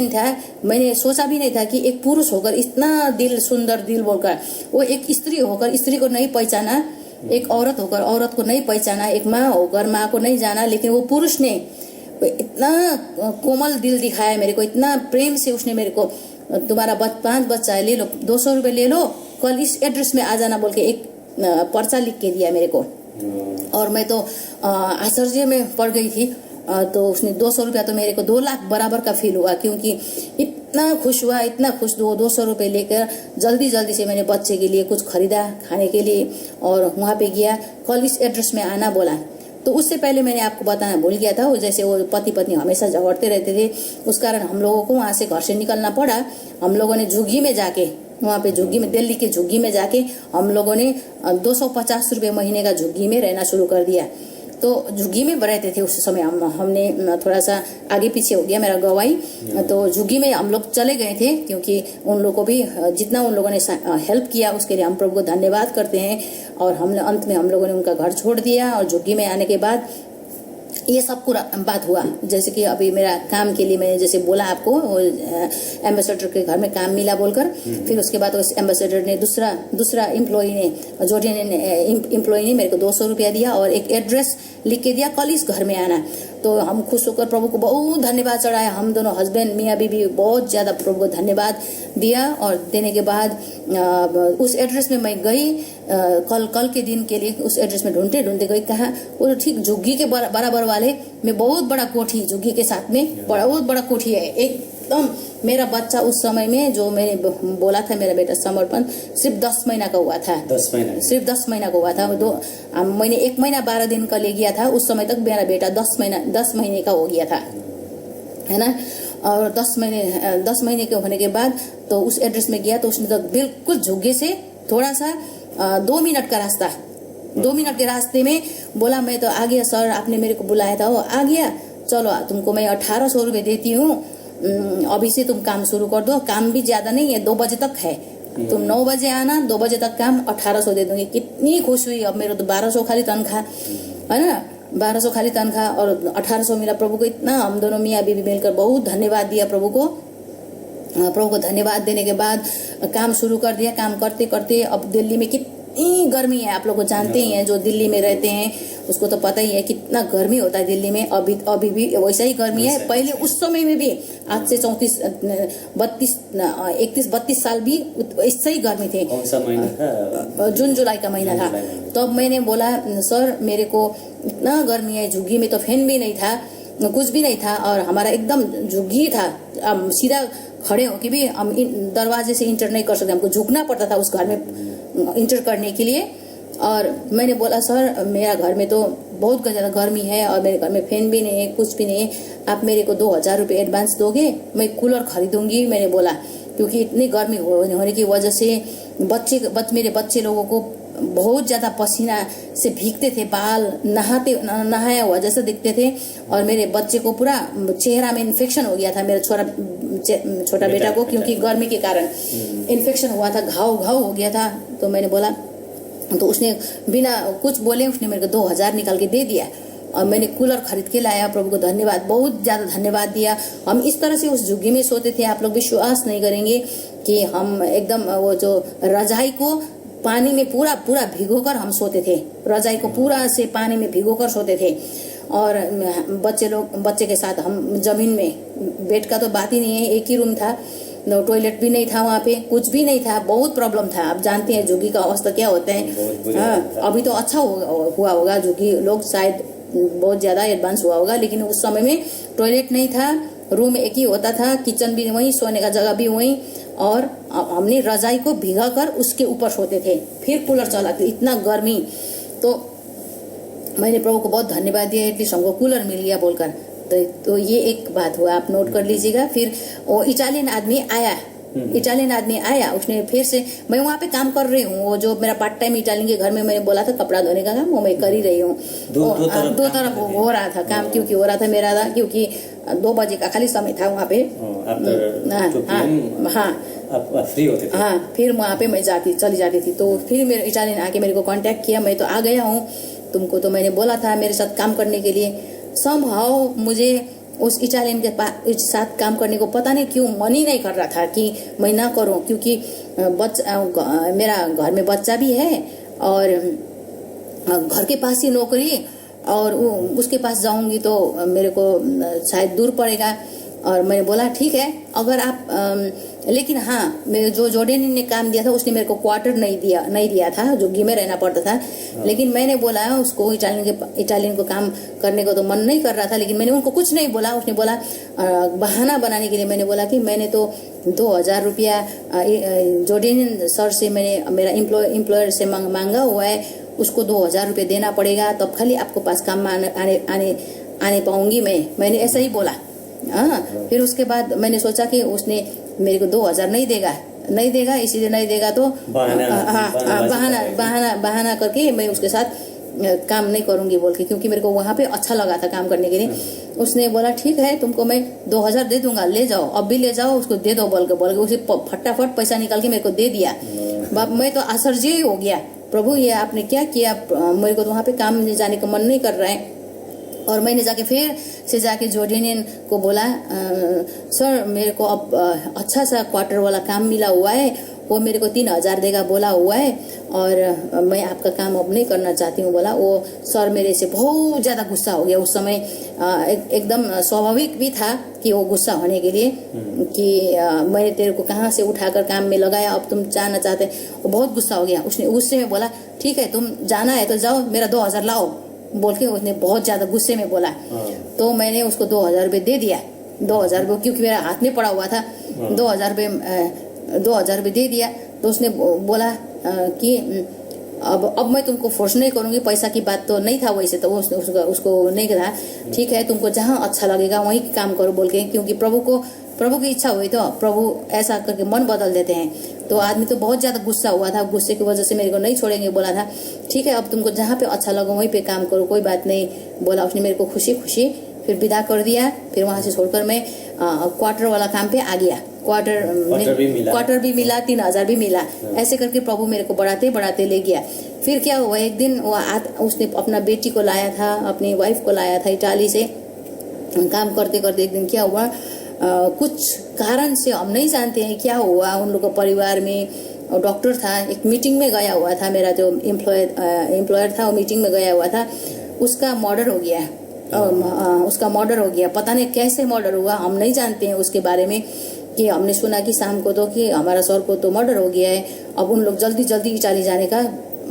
था। मैंने सोचा भी नहीं था कि एक पुरुष होकर इतना दिल, सुंदर दिल बोलकर, वो एक स्त्री होकर स्त्री को नहीं पहचाना, एक औरत होकर औरत को नहीं पहचाना, एक माँ होकर माँ को नहीं जाना, लेकिन वो पुरुष ने इतना कोमल दिल दिखाया मेरे को, इतना प्रेम से उसने मेरे को, तुम्हारा 5 बच्चा है, ले लो, 200 रुपये ले लो, कल इस एड्रेस में आ जाना बोल के एक पर्चा लिख के दिया मेरे को। और मैं तो आश्चर्य में पड़ गई थी। तो उसने 200 रुपया तो मेरे को 2 लाख बराबर का फील हुआ, क्योंकि इतना खुश हुआ, इतना खुश। 200 रुपये लेकर जल्दी से मैंने बच्चे के लिए कुछ खरीदा खाने के लिए, और वहाँ पे गया, कल इस एड्रेस में आना बोला। तो उससे पहले मैंने आपको बताना भूल गया था, वो जैसे वो पति पत्नी हमेशा झगड़ते रहते थे, उस कारण हम लोगों को वहाँ से घर से निकलना पड़ा। हम लोगों ने झुग्गी में जाके, वहाँ पे झुग्गी में, दिल्ली के झुग्गी में जाके हम लोगों ने 250 रुपये महीने का झुग्गी में रहना शुरू कर दिया। तो झुग्गी में रहते थे उस समय। हमने थोड़ा सा आगे पीछे हो गया मेरा गवाही। तो झुग्गी में हम लोग चले गए थे, क्योंकि उन लोगों को भी जितना उन लोगों ने हेल्प किया उसके लिए हम प्रभु को धन्यवाद करते हैं। और हमने अंत में हम लोगों ने उनका घर छोड़ दिया, और झुग्गी में आने के बाद ये सब पूरा बात हुआ। जैसे कि अभी मेरा काम के लिए मैंने जैसे बोला आपको, एम्बेसडर के घर में काम मिला बोलकर, फिर उसके बाद उस एम्बेसडर ने दूसरा एम्प्लॉय ने, जॉर्डियन एम्प्लॉय ने मेरे को 200 रुपया दिया और एक एड्रेस लिख के दिया, कल इस घर में आना। तो हम खुश होकर प्रभु को बहुत धन्यवाद चढ़ाया। हम दोनों हस्बैंड मियाँ बीबी बहुत ज्यादा प्रभु को धन्यवाद दिया। और देने के बाद उस एड्रेस में मैं गई, कल के दिन के लिए उस एड्रेस में ढूंढते गई। कहा वो ठीक झुग्गी के बराबर वाले में बहुत बड़ा कोठी, झुग्गी के साथ में बहुत बड़ा कोठी है एकदम। मेरा बच्चा उस समय में, जो मैंने बोला था मेरा बेटा समर्पण, सिर्फ 10 महीना का हुआ था। 10 महीना, सिर्फ 10 महीना का हुआ था। मैंने 1 महीना 12 दिन का ले गया था। उस समय तक मेरा बेटा 10 महीने का हो गया था, है ना। और 10 महीने के होने के बाद तो उस एड्रेस में गया, तो उसने तो बिल्कुल झुग्गे से थोड़ा सा 2 मिनट का रास्ता, 2 मिनट के रास्ते में बोला, मैं तो आ गया सर, आपने मेरे को बुलाया था, वो आ गया, चलो तुमको मैं 1800 रुपये देती हूँ, अभी से तुम काम शुरू कर दो। काम भी ज्यादा नहीं है, 2 बजे तक है, तुम 9 बजे आना, 2 बजे तक काम, 1800 दे दूंगी। कितनी खुश हुई। अब मेरा तो 1200 खाली तनख्वाह, है ना, 1200 खाली तनख्वाह और 1800 मिला। प्रभु को इतना हम दोनों मियाँ बीबी मिलकर बहुत धन्यवाद दिया प्रभु को। प्रभु को धन्यवाद देने के बाद काम शुरू कर दिया। काम करते करते अब दिल्ली में कितनी गर्मी है, आप लोग जानते ही हैं, जो दिल्ली में रहते हैं उसको तो पता ही है कितना गर्मी होता है दिल्ली में। अभी भी वैसा ही गर्मी है, पहले उस समय में भी, आज से 31-32 साल भी ऐसा ही गर्मी थे। कौन सा महीना था? जून जुलाई का महीना था। तो मैंने बोला, सर मेरे को इतना गर्मी है, झुग्गी में तो फैन भी नहीं था, कुछ भी नहीं था, और हमारा एकदम झुग्गी था, सीधा खड़े होके भी हम दरवाजे से इंटर नहीं कर सकते, हमको झुकना पड़ता था उस घर में इंटर करने के लिए। और मैंने बोला, सर मेरा घर में तो बहुत ज़्यादा गर्मी है और मेरे घर में फैन भी नहीं है, कुछ भी नहीं है, आप मेरे को 2000 रुपये एडवांस दोगे, मैं कूलर खरीदूंगी। मैंने बोला, क्योंकि इतनी गर्मी होने की वजह से मेरे बच्चे लोगों को बहुत ज़्यादा पसीना से भीगते थे, बाल नहाया हुआ जैसे दिखते थे, और मेरे बच्चे को पूरा चेहरा में इन्फेक्शन हो गया था, मेरा छोटा बेटा को, क्योंकि गर्मी के कारण इन्फेक्शन हुआ था, घाव हो गया था। तो मैंने बोला, तो उसने बिना कुछ बोले उसने मेरे को 2000 निकाल के दे दिया, और मैंने कूलर खरीद के लाया। प्रभु को धन्यवाद, बहुत ज्यादा धन्यवाद दिया। हम इस तरह से उस झुग्गी में सोते थे, आप लोग विश्वास नहीं करेंगे कि हम एकदम वो जो रजाई को पानी में पूरा भिगोकर हम सोते थे, रजाई को पूरा से पानी में भिगोकर सोते थे। और बच्चे के साथ हम जमीन में, बेड का तो बात ही नहीं है, एक ही रूम था, टॉयलेट भी नहीं था वहाँ पे, कुछ भी नहीं था, बहुत प्रॉब्लम था। आप जानते हैं झुग्गी का अवस्था क्या होता है। हाँ, अभी तो अच्छा हुआ होगा, झुग्गी लोग शायद बहुत ज्यादा एडवांस हुआ होगा, लेकिन उस समय में टॉयलेट नहीं था, रूम एक ही होता था, किचन भी वहीं, सोने का जगह भी वहीं, और हमने रजाई को भिगा कर उसके ऊपर सोते थे, फिर कूलर चलाते, इतना गर्मी। तो मैंने प्रभु को बहुत धन्यवाद दिया, एटलीस्ट हमको कूलर मिल गया बोलकर। तो ये एक बात हुआ, आप नोट कर लीजिएगा। फिर वो इटालियन आदमी आया, उसने फिर से, मैं वहाँ पे काम कर रही हूँ, वो जो मेरा पार्ट टाइम इटालियन के घर में मैंने बोला था कपड़ा धोने का काम, वो मैं कर ही रही हूँ। दो तरफ हो रहा था काम, क्योंकि हो रहा था मेरा, क्योंकि 2 बजे का खाली समय था वहाँ पे। हाँ, आप फ्री होते थे? हाँ, फिर वहाँ पे मैं चली जाती थी। तो फिर मेरे इटालियन आके मेरे को कांटेक्ट किया, मैं तो आ गया हूँ, तुमको तो मैंने बोला था मेरे साथ काम करने के लिए। समहाउ मुझे उस इटालियन के साथ काम करने को पता नहीं क्यों मन ही नहीं कर रहा था कि मैं ना करूँ, क्योंकि मेरा घर में बच्चा भी है और घर के पास ही नौकरी, और उसके पास जाऊंगी तो मेरे को शायद दूर पड़ेगा। और मैंने बोला ठीक है, अगर आप लेकिन हाँ, मेरे जो जॉर्डेनियन ने काम दिया था उसने मेरे को क्वार्टर नहीं दिया था, जो घी में रहना पड़ता था। लेकिन मैंने बोला उसको, इटालियन को काम करने को तो मन नहीं कर रहा था, लेकिन मैंने उनको कुछ नहीं बोला। उसने बोला बहाना बनाने के लिए, मैंने बोला कि मैंने तो 2000 रुपया जॉर्डेनियन सर से मैंने मेरा एम्प्लॉयर से मांगा हुआ है, उसको 2000 रुपये देना पड़ेगा, तब खाली आपको पास काम में आने पाऊंगी मैंने ऐसा ही बोला। हाँ, फिर उसके बाद मैंने सोचा कि उसने मेरे को 2000 नहीं देगा, इसीलिए नहीं देगा तो बहाना करके मैं उसके साथ काम नहीं करूंगी बोल के, क्योंकि मेरे को वहाँ पे अच्छा लगा था काम करने के लिए। उसने बोला ठीक है, तुमको मैं 2000 दे दूंगा, ले जाओ, अब भी ले जाओ, उसको दे दो बोल के उसे फटाफट पैसा निकाल के मेरे को दे दिया। मैं तो आश्चर्य हो गया, प्रभु ये आपने क्या किया, मेरे को तो वहाँ पे काम जाने का मन नहीं कर रहा है। और मैंने जाके जॉर्डेनियन को बोला, सर मेरे को अब अच्छा सा क्वार्टर वाला काम मिला हुआ है, वो मेरे को 3000 देगा बोला हुआ है, और मैं आपका काम अब नहीं करना चाहती हूँ बोला। वो सर मेरे से बहुत ज्यादा गुस्सा हो गया उस समय। एकदम स्वाभाविक भी था कि वो गुस्सा होने के लिए कि मैंने तेरे को कहाँ से उठाकर काम में लगाया, अब तुम जाना चाहते। वो बहुत गुस्सा हो गया। उसने गुस्से में बोला ठीक है, तुम जाना है तो जाओ, मेरा 2000 लाओ बोल के उसने बहुत ज्यादा गुस्से में बोला। तो मैंने उसको 2000 रुपये दे दिया, 2000 रुपये, क्योंकि मेरा हाथ में पड़ा हुआ था। 2000 रुपये दे दिया। तो उसने बोला कि अब मैं तुमको फोर्स नहीं करूंगी, पैसा की बात तो नहीं था वैसे तो उसको नहीं कहा, ठीक है तुमको जहाँ अच्छा लगेगा वहीं काम करो बोल के, क्योंकि प्रभु की इच्छा हुई तो प्रभु ऐसा करके मन बदल देते हैं। तो आदमी तो बहुत ज्यादा गुस्सा हुआ था, गुस्से की वजह से मेरे को नहीं छोड़ेंगे बोला था। ठीक है, अब तुमको जहाँ पे अच्छा लगा वहीं पे काम करो, कोई बात नहीं बोला। उसने मेरे को खुशी फिर विदा कर दिया। फिर वहां से छोड़कर मैं क्वार्टर वाला काम पे आ गया। क्वार्टर भी मिला 3000 भी मिला। ऐसे करके प्रभु मेरे को बढ़ाते ले गया। फिर क्या हुआ, एक दिन उसने अपना बेटी को लाया था, अपनी वाइफ को लाया था इटाली से। काम करते करते एक दिन क्या हुआ, कुछ कारण से हम नहीं जानते हैं क्या हुआ उन लोगों के परिवार में। डॉक्टर था, एक मीटिंग में गया हुआ था, मेरा जो एम्प्लॉयर था वो मीटिंग में गया हुआ था, उसका मर्डर हो गया। पता नहीं कैसे मर्डर हुआ, हम नहीं जानते हैं उसके बारे में। कि हमने सुना कि शाम को तो कि हमारा सर को तो मर्डर हो गया है। अब उन लोग जल्दी इटाली जाने का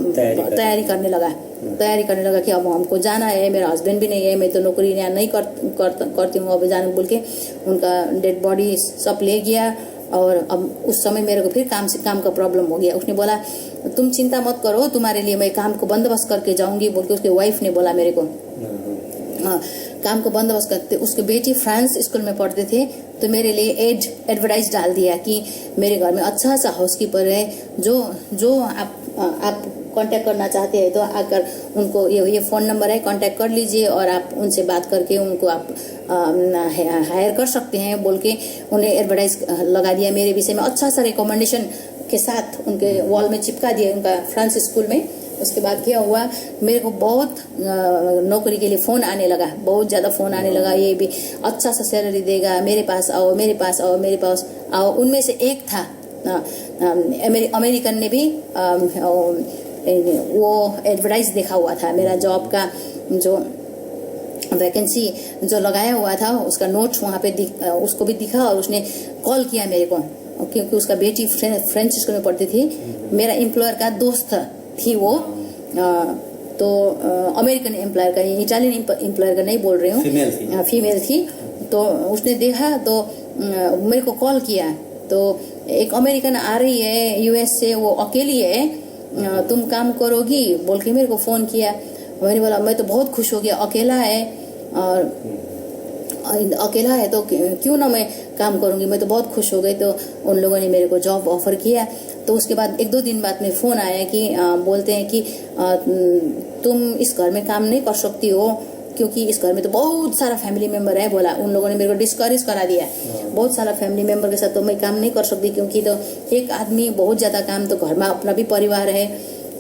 तैयारी करने लगा कि अब हमको जाना है, मेरा हस्बैंड भी नहीं है, मैं तो नौकरी यहाँ नहीं करती हूँ, अब जाने बोल के उनका डेड बॉडी सब ले गया। और अब उस समय मेरे को फिर काम का प्रॉब्लम हो गया। उसने बोला तुम चिंता मत करो, तुम्हारे लिए मैं काम को बंदोबस्त करके जाऊंगी बोल के उसके वाइफ ने बोला मेरे को। काम को बंदोबस्त करते। उसके बेटी फ्रांस स्कूल में पढ़ते थे, तो मेरे लिए एडवर्टाइज डाल दिया कि मेरे घर में अच्छा सा हाउसकीपर है, जो आप कांटेक्ट करना चाहते हैं तो आकर उनको ये फ़ोन नंबर है, कांटेक्ट कर लीजिए और आप उनसे बात करके उनको आप हायर कर सकते हैं बोल के उन्हें एडवर्टाइज लगा दिया मेरे विषय में। अच्छा सा रिकमेंडेशन के साथ उनके वॉल में चिपका दिया उनका फ्रांस स्कूल में। उसके बाद क्या हुआ, मेरे को बहुत नौकरी के लिए फ़ोन आने लगा, बहुत ज़्यादा फ़ोन आने लगा। ये भी अच्छा सा सैलरी देगा, मेरे पास आओ। उनमें से एक था अमेरिकन ने भी वो एडवर्टाइज देखा हुआ था, मेरा जॉब का जो वैकेंसी जो लगाया हुआ था उसका नोट वहाँ पे उसको भी दिखा। और उसने कॉल किया मेरे को, क्योंकि उसका बेटी फ्रेंच स्कूल में पढ़ती थी, मेरा एम्प्लॉयर का दोस्त थी वो। तो अमेरिकन एम्प्लॉयर का, इटालियन एम्प्लॉयर का नहीं बोल रही हूँ, फीमेल थी। तो उसने देखा तो मेरे को कॉल किया। तो एक अमेरिकन आ रही है यूएस से, वो अकेली है, तुम काम करोगी बोल के मेरे को फ़ोन किया। मैंने बोला मैं तो बहुत खुश हो गया, अकेला है तो क्यों ना मैं काम करूंगी, मैं तो बहुत खुश हो गई। तो उन लोगों ने मेरे को जॉब ऑफर किया। तो उसके बाद 1-2 दिन बाद में फ़ोन आया कि बोलते हैं कि तुम इस घर में काम नहीं कर सकती हो, क्योंकि इस घर में तो बहुत सारा फैमिली मेंबर है बोला। उन लोगों ने मेरे को डिस्करेज करा दिया, बहुत सारा फैमिली मेंबर के साथ तो मैं काम नहीं कर सकती, क्योंकि तो एक आदमी बहुत ज्यादा काम, तो घर में अपना भी परिवार है,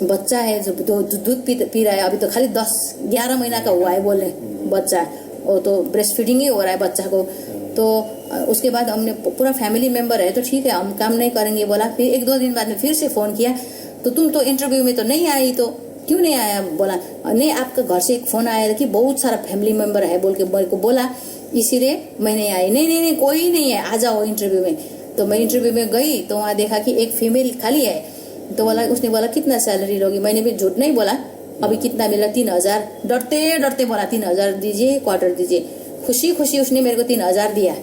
बच्चा है जो दूध पी रहा है, अभी तो खाली 10-11 महीना का हुआ है बोले बच्चा, वो तो ब्रेस्ट फीडिंग ही हो रहा है बच्चा को। तो उसके बाद हमने पूरा फैमिली मेंबर है तो ठीक है हम काम नहीं करेंगे बोला। फिर 1-2 दिन बाद में फिर से फोन किया, तो तुम तो इंटरव्यू में तो नहीं आई, तो क्यों नहीं आया बोला। नहीं, आपका घर से एक फोन आया था कि बहुत सारा फैमिली मेंबर है बोल के मेरे को बोला, इसीलिए मैं नहीं आई। नहीं कोई नहीं है, आ जाओ इंटरव्यू में। तो मैं इंटरव्यू में गई तो वहाँ देखा कि एक फीमेल खाली है। तो बोला, उसने बोला कितना सैलरी लोगी, मैंने भी झूठ नहीं बोला, अभी कितना मिला 3000, डरते डरते बोला 3000 दीजिए, क्वार्टर दीजिए। खुशी खुशी उसने मेरे को 3000 दिया,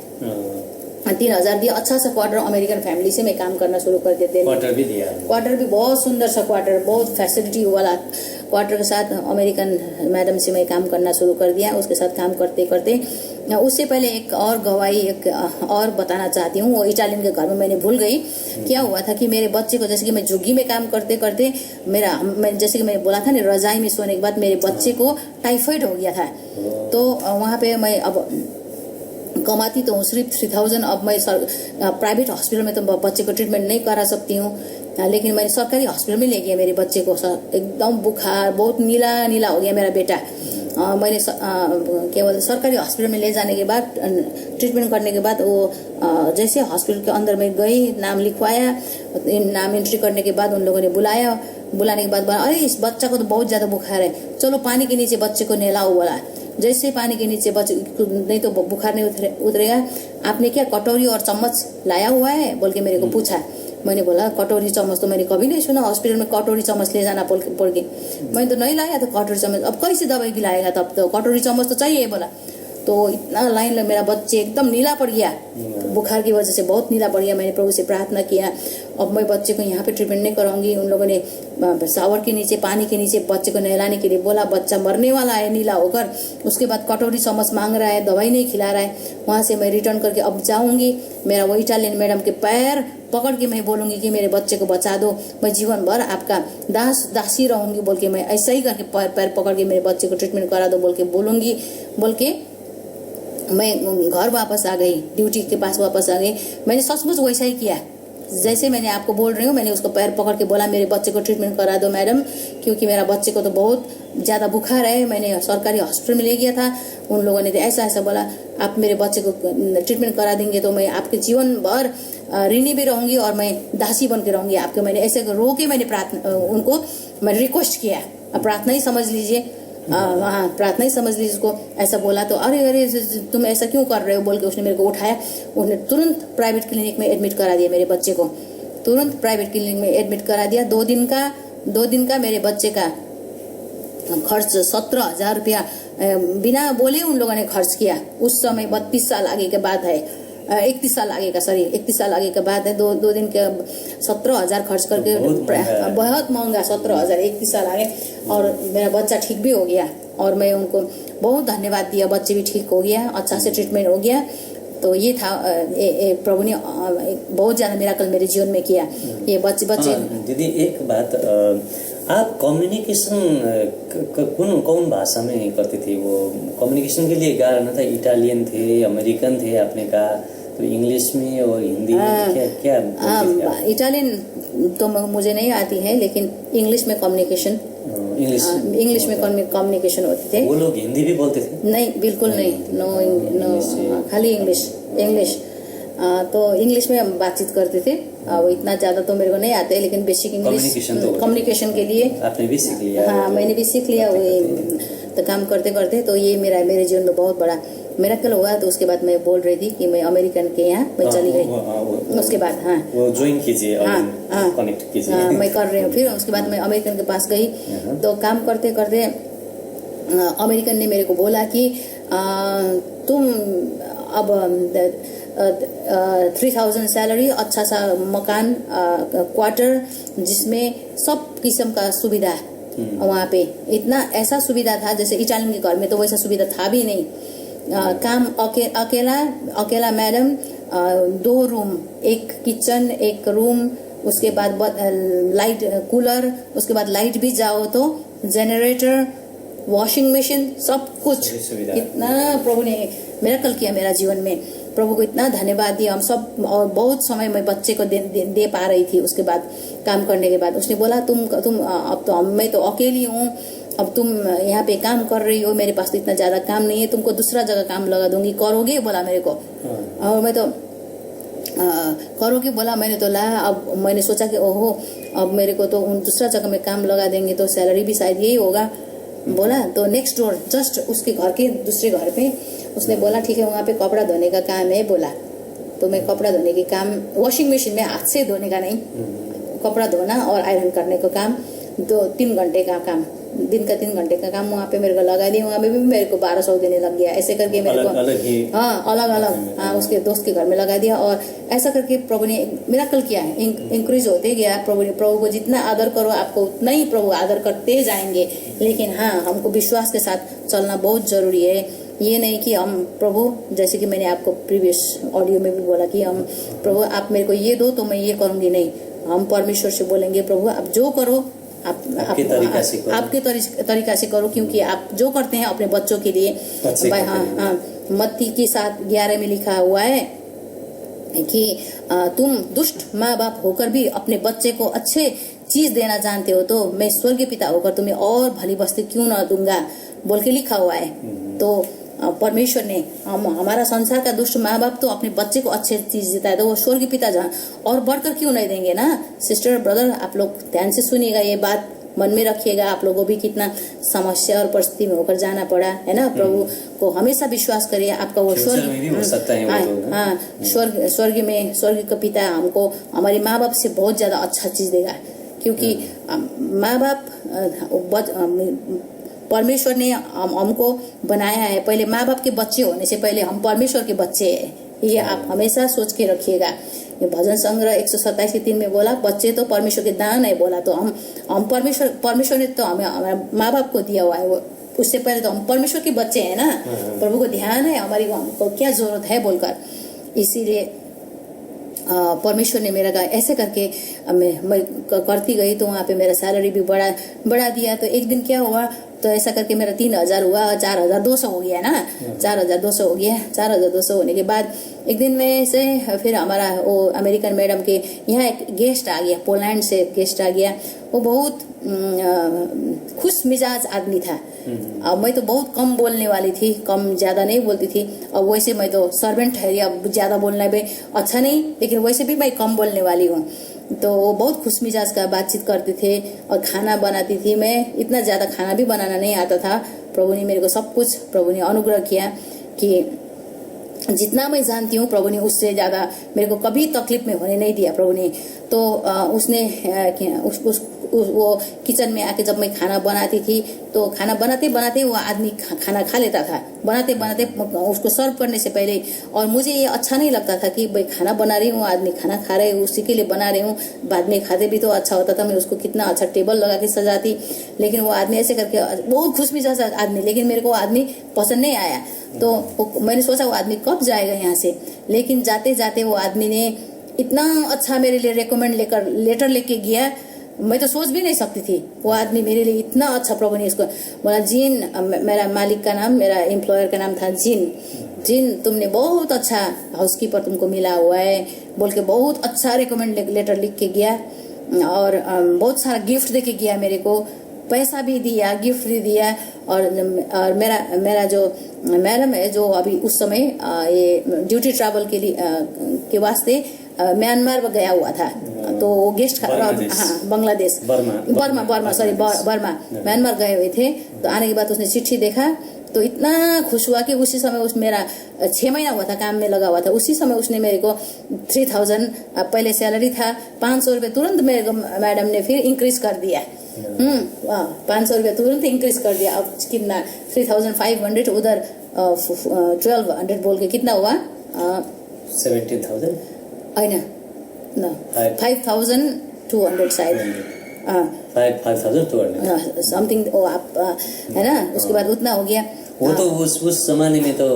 3000 दिया। अच्छा सा क्वार्टर, अमेरिकन फैमिली से मैं काम करना शुरू कर देते। क्वार्टर भी दिया, क्वार्टर भी बहुत सुंदर सा क्वार्टर, बहुत फैसिलिटी वाला क्वार्टर के साथ अमेरिकन मैडम से मैं काम करना शुरू कर दिया। उसके साथ काम करते करते उससे पहले एक और गवाही एक और बताना चाहती हूँ। वो इटालियन के घर में मैंने भूल गई। क्या हुआ था कि मेरे बच्चे को, जैसे कि मैं झुग्गी में काम करते करते मैं जैसे कि मैंने बोला था ना, रजाई में सोने के बाद मेरे बच्चे को टाइफाइड हो गया था। तो वहाँ पे मैं अब कमाती तो हूँ सिर्फ 3000। अब मैं प्राइवेट हॉस्पिटल में तो बच्चे को ट्रीटमेंट नहीं करा सकती हूँ, लेकिन मैंने सरकारी हॉस्पिटल में ले गया मेरे बच्चे को। एकदम बुखार, बहुत नीला नीला हो गया मेरा बेटा। मैंने केवल सरकारी हॉस्पिटल में ले जाने के बाद, ट्रीटमेंट करने के बाद, वो जैसे हॉस्पिटल के अंदर में गई, नाम लिखवाया, नाम एंट्री करने के बाद उन लोगों ने बुलाने के बाद बोला, अरे इस बच्चा को तो बहुत ज्यादा बुखार है, चलो पानी के नीचे बच्चे को नहलाओ बोला। जैसे पानी के नीचे बच्चे, नहीं तो बुखार नहीं उतरेगा, आपने क्या कटोरी और चम्मच लाया हुआ है बोल के मेरे को पूछा। मैंने बोला कटोरी चम्मच तो मैंने कभी नहीं सुना, हॉस्पिटल में कटोरी चम्मच ले जाना बोल के मैंने तो नहीं लाया। तो कटोरी चम्मच अब कैसे दवाई खिलाएगा, तब तो कटोरी चम्मच तो चाहिए बोला। तो इतना लाइन में मेरा बच्चे एकदम नीला पड़ गया, बुखार की वजह से बहुत नीला पड़ गया। मैंने प्रभु से प्रार्थना किया, अब मैं बच्चे को यहाँ पे ट्रीटमेंट नहीं कराऊंगी। उन लोगों ने शावर के नीचे, पानी के नीचे बच्चे को नहलाने के लिए बोला, बच्चा मरने वाला है नीला होकर। उसके बाद कटोरी चम्मच मांग रहा है, दवाई नहीं खिला रहा है। वहां से मैं रिटर्न करके अब जाऊंगी, मेरा वो इटालियन मैडम के पैर पकड़ के मैं बोलूंगी कि मेरे बच्चे को बचा दो, मैं जीवन भर आपका दासी रहूंगी बोल के, मैं ऐसा ही करके पैर पकड़ के मेरे बच्चे को ट्रीटमेंट करा दो बोल के बोलूंगी बोल के मैं घर वापस आ गई, ड्यूटी के पास वापस आ गई। मैंने सचमुच वैसा ही किया जैसे मैंने आपको बोल रही हूँ। मैंने उसको पैर पकड़ के बोला, मेरे बच्चे को ट्रीटमेंट करा दो मैडम, क्योंकि मेरा बच्चे को तो बहुत ज्यादा बुखार है। मैंने सरकारी हॉस्पिटल में ले गया था, उन लोगों ने तो ऐसा बोला, आप मेरे बच्चे को ट्रीटमेंट करा देंगे तो मैं आपके जीवन भर ऋणी भी रहूंगी और मैं दासी बन के रहूंगी आपके। मैंने ऐसे रो के मैंने उनको मैं रिक्वेस्ट किया, प्रार्थना ही समझ लीजिए, हाँ प्रार्थना ही समझ लीजिए उसको। ऐसा बोला तो अरे तुम ऐसा क्यों कर रहे हो बोल के उसने मेरे को उठाया, उसने तुरंत प्राइवेट क्लिनिक में एडमिट करा दिया मेरे बच्चे को, तुरंत प्राइवेट क्लिनिक में एडमिट करा दिया। 2 दिन का मेरे बच्चे का खर्च 17,000 रुपया बिना बोले उन लोगों ने खर्च किया। उस समय 32 साल आगे के बाद है, 31 साल आगे का, सॉरी 31 साल आगे के बाद है। 2 दिन के 17,000 खर्च करके, बहुत महंगा 17,000 31 साल आगे। और मेरा बच्चा ठीक भी हो गया और मैं उनको बहुत धन्यवाद दिया, बच्चे भी ठीक हो गया, अच्छा से ट्रीटमेंट हो गया। तो ये था प्रभु ने बहुत ज्यादा मिराकल मेरे जीवन में किया। ये बच्चे दीदी एक बात, आप कम्युनिकेशन कौन भाषा में करते थे? वो कम्युनिकेशन के लिए गारंटी था, इटालियन थे, अमेरिकन थे, आपने कहा तो इंग्लिश में और हिंदी में क्या इटालियन तो मुझे नहीं आती है, लेकिन इंग्लिश में कम्युनिकेशन, इंग्लिश में कम्युनिकेशन होते थे। वो लोग हिंदी भी बोलते थे? नहीं, बिल्कुल नहीं, नो खाली इंग्लिश। तो इंग्लिश में हम बातचीत करते थे। वो इतना ज्यादा तो मेरे को नहीं आते, लेकिन बेसिक इंग्लिश कम्युनिकेशन के लिए आपने भी सीख लिया? हाँ, मैंने भी सीख लिया। तो काम करते करते तो ये मेरे जीवन में बहुत बड़ा मिरेकल हुआ। तो उसके बाद मैं बोल रही थी कि मैं अमेरिकन के यहाँ मैं चली गई। उसके बाद वो ज्वाइन कीजिए, कनेक्ट कीजिए, मैं कर रही हूँ। फिर उसके बाद मैं अमेरिकन के पास गई। तो काम करते करते अमेरिकन ने मेरे को बोला कि तुम अब 3000 सैलरी, अच्छा सा मकान, क्वार्टर, जिसमें सब किस्म का सुविधा वहाँ पे। इतना ऐसा सुविधा था जैसे इटालियन के घर में तो वैसा सुविधा था भी नहीं। काम अकेला मैडम, 2 रूम, एक किचन, एक रूम, उसके बाद लाइट कूलर, उसके बाद लाइट भी जाओ तो जनरेटर, वॉशिंग मशीन, सब कुछ सभी सुविधा। इतना प्रभु ने मिरेकल किया मेरा जीवन में। प्रभु को इतना धन्यवाद दिया हम सब। और बहुत समय मैं बच्चे को दे पा रही थी। उसके बाद काम करने के बाद उसने बोला तुम अब तो मैं तो अकेली हूँ, अब तुम यहाँ पे काम कर रही हो, मेरे पास तो इतना ज्यादा काम नहीं है, तुमको दूसरा जगह काम लगा दूंगी, करोगे? बोला मेरे को। और मैं तो करोगे बोला। मैंने तो ला। अब मैंने सोचा कि ओहो, अब मेरे को तो दूसरा जगह में काम लगा देंगे तो सैलरी भी शायद यही होगा। बोला तो नेक्स्ट डोर जस्ट उसके घर के दूसरे घर पे उसने बोला ठीक है वहाँ पे कपड़ा धोने का काम है। बोला तो मैं कपड़ा धोने के काम, वॉशिंग मशीन में हाथ से धोने का नहीं, कपड़ा धोना और आयरन करने का काम, 2-3 घंटे का काम, दिन का 3 घंटे का काम वहाँ पे मेरे को लगा दिया। वहाँ पे भी मेरे को 1200 देने लग गया। ऐसे करके मेरे को अलग अलग उसके दोस्त के घर में लगा दिया। और ऐसा करके प्रभु ने मिरेकल किया है, इंक्रीज होते गया। प्रभु को जितना आदर करो आपको उतना ही प्रभु आदर करते जाएंगे। लेकिन हाँ, हमको विश्वास के साथ चलना बहुत जरूरी है। ये नहीं कि हम प्रभु, जैसे कि मैंने आपको प्रीवियस ऑडियो में भी बोला कि हम प्रभु आप मेरे को ये दो तो मैं ये करूंगी, नहीं। हम परमेश्वर से बोलेंगे प्रभु आप जो करो आपके तरीका से करो, क्योंकि आप जो करते हैं अपने बच्चों के लिए। हाँ, मत्ती के 7:11 में लिखा हुआ है कि तुम दुष्ट माँ बाप होकर भी अपने बच्चे को अच्छे चीज देना जानते हो तो मैं स्वर्गीय पिता होकर तुम्हें और भली वस्तु क्यों न दूंगा, बोल के लिखा हुआ है। तो परमेश्वर ने हमारा संसार का दुष्ट माँ बाप तो अपने बच्चे को अच्छे चीज देता है, तो वो स्वर्गीय पिता जहाँ और बढ़कर क्यों नहीं देंगे ना। सिस्टर ब्रदर, आप लोग ध्यान से सुनिएगा, ये बात मन में रखिएगा। आप लोगों भी कितना समस्या और परिस्थिति में होकर जाना पड़ा है ना। प्रभु को हमेशा विश्वास करिए, आपका वो स्वर्ग का पिता हमको हमारे माँ बाप से बहुत ज्यादा अच्छा चीज देगा। क्योंकि माँ बाप परमेश्वर ने हमको बनाया है। पहले माँ बाप के बच्चे होने से पहले हम परमेश्वर के बच्चे हैं। ये आप हमेशा सोच के रखिएगा। ये भजन संग्रह 127:3 में बोला बच्चे तो परमेश्वर के दान है। बोला तो हम परमेश्वर ने तो हमें हमारे माँ बाप को दिया हुआ है। वो उससे पहले तो हम परमेश्वर के बच्चे हैं ना। प्रभु को ध्यान है हमारी हमको क्या जरूरत है बोलकर। इसीलिए परमेश्वर ने मेरा ऐसे करके मैं करती गई तो वहाँ पे मेरा सैलरी भी बढ़ा दिया। तो एक दिन क्या हुआ, तो ऐसा करके मेरा 3000 हुआ, 4200 हो गया ना। 4200 हो गया। 4200 होने के बाद एक दिन में से फिर हमारा वो अमेरिकन मैडम के यहाँ एक गेस्ट आ गया, पोलैंड से गेस्ट आ गया। वो बहुत खुश मिजाज आदमी था। अब मैं तो बहुत कम बोलने वाली थी, कम ज्यादा नहीं बोलती थी। और वैसे मैं तो सर्वेंट है, अब ज्यादा बोलना भी अच्छा नहीं, लेकिन वैसे भी मैं कम बोलने वाली हूँ। तो वो बहुत खुश मिजाज का बातचीत करते थे और खाना बनाती थी। मैं इतना ज्यादा खाना भी बनाना नहीं आता था। प्रभु ने मेरे को सब कुछ प्रभु ने अनुग्रह किया कि जितना मैं जानती हूँ प्रभु ने उससे ज्यादा मेरे को कभी तकलीफ में होने नहीं दिया प्रभु ने। तो उसने वो किचन में आके जब मैं खाना बनाती थी तो खाना बनाते बनाते वो आदमी खाना खा लेता था, बनाते बनाते उसको सर्व करने से पहले। और मुझे ये अच्छा नहीं लगता था कि भाई खाना बना रही हूँ, आदमी खाना खा रहे हैं, उसी के लिए बना रही हूँ, बाद में खाते भी तो अच्छा होता था। मैं उसको कितना अच्छा टेबल लगा के सजाती, लेकिन वो आदमी ऐसे करके बहुत खुश मिजाज आदमी, लेकिन मेरे को आदमी पसंद नहीं आया। तो मैंने सोचा वो आदमी कब जाएगा यहाँ से, लेकिन जाते जाते वो आदमी ने इतना अच्छा मेरे लिए रेकमेंड लेटर लेके गया, मैं तो सोच भी नहीं सकती थी। वो आदमी मेरे लिए इतना अच्छा, प्रभु ने इसको बोला जिन, मेरा मालिक का नाम, मेरा एम्प्लॉयर का नाम था जिन, तुमने बहुत अच्छा हाउसकीपर तुमको मिला हुआ है बोल के बहुत अच्छा रेकमेंड लेटर लिख के गया। और बहुत सारा गिफ्ट दे के गया, मेरे को पैसा भी दिया, गिफ्ट भी दिया। और मेरा जो मैडम है जो अभी उस समय ये ड्यूटी ट्रैवल के लिए के वास्ते म्यांमार गया हुआ था। तो वो गेस्ट बांग्लादेश बर्मा म्यांमार गए हुए थे। तो आने के बाद उसने चिट्ठी देखा तो इतना खुश हुआ कि उसी समय मेरा 6 महीना हुआ था काम में लगा हुआ था। उसी समय उसने मेरे को 3000 पहले सैलरी था, 500 रुपये तुरंत मेरे को मैडम ने फिर इंक्रीज कर दिया। 500 रुपये तुरंत इंक्रीज कर दिया। अब कितना 3500 उधर 1200 बोल के कितना हुआ 17,000 होइन 5200 शायद 5,200 समथिंग है ना। उसके बाद उतना हो गया। वो तो उस जमाने में तो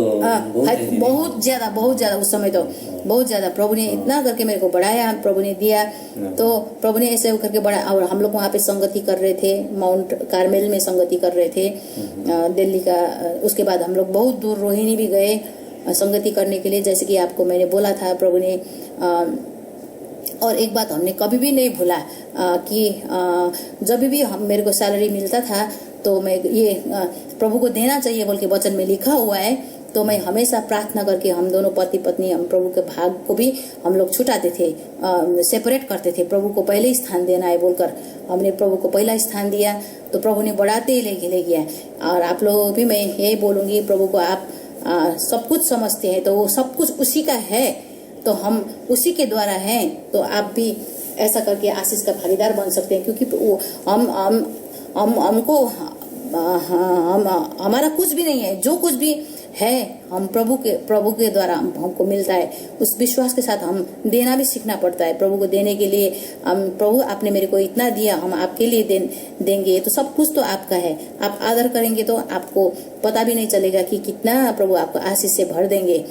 बहुत ज्यादा उस समय तो बहुत ज्यादा प्रभु ने इतना करके मेरे को बढ़ाया, प्रभु ने दिया। तो प्रभु ने ऐसे करके बढ़ाया। और हम लोग वहाँ पे संगति कर रहे थे, माउंट कार्मेल में संगति कर रहे थे दिल्ली का। उसके बाद हम लोग बहुत दूर रोहिणी भी गए संगति करने के लिए, जैसे कि आपको मैंने बोला था प्रभु ने। और एक बात हमने कभी भी नहीं भूला कि जब भी मेरे को सैलरी मिलता था तो मैं ये प्रभु को देना चाहिए बोल के वचन में लिखा हुआ है। तो मैं हमेशा प्रार्थना करके, हम दोनों पति पत्नी, हम प्रभु के भाग को भी हम लोग छुटाते थे, सेपरेट करते थे। प्रभु को पहले स्थान देना है बोलकर हमने प्रभु को पहला स्थान दिया, तो प्रभु ने बढ़ाते ही ले गया। और आप लोग भी मैं यही बोलूंगी, प्रभु को आप सब कुछ समझते हैं, तो वो सब कुछ उसी का है, तो हम उसी के द्वारा हैं। तो आप भी ऐसा करके आशीष का भागीदार बन सकते हैं, क्योंकि वो हमको हमारा कुछ भी नहीं है, जो कुछ भी है हम प्रभु के द्वारा हमको मिलता है। उस विश्वास के साथ हम देना भी सीखना पड़ता है। प्रभु को देने के लिए हम, प्रभु आपने मेरे को इतना दिया, हम आपके लिए देंगे, तो सब कुछ तो आपका है। आप आदर करेंगे तो आपको पता भी नहीं चलेगा कि कितना प्रभु आपको आशीष से भर देंगे।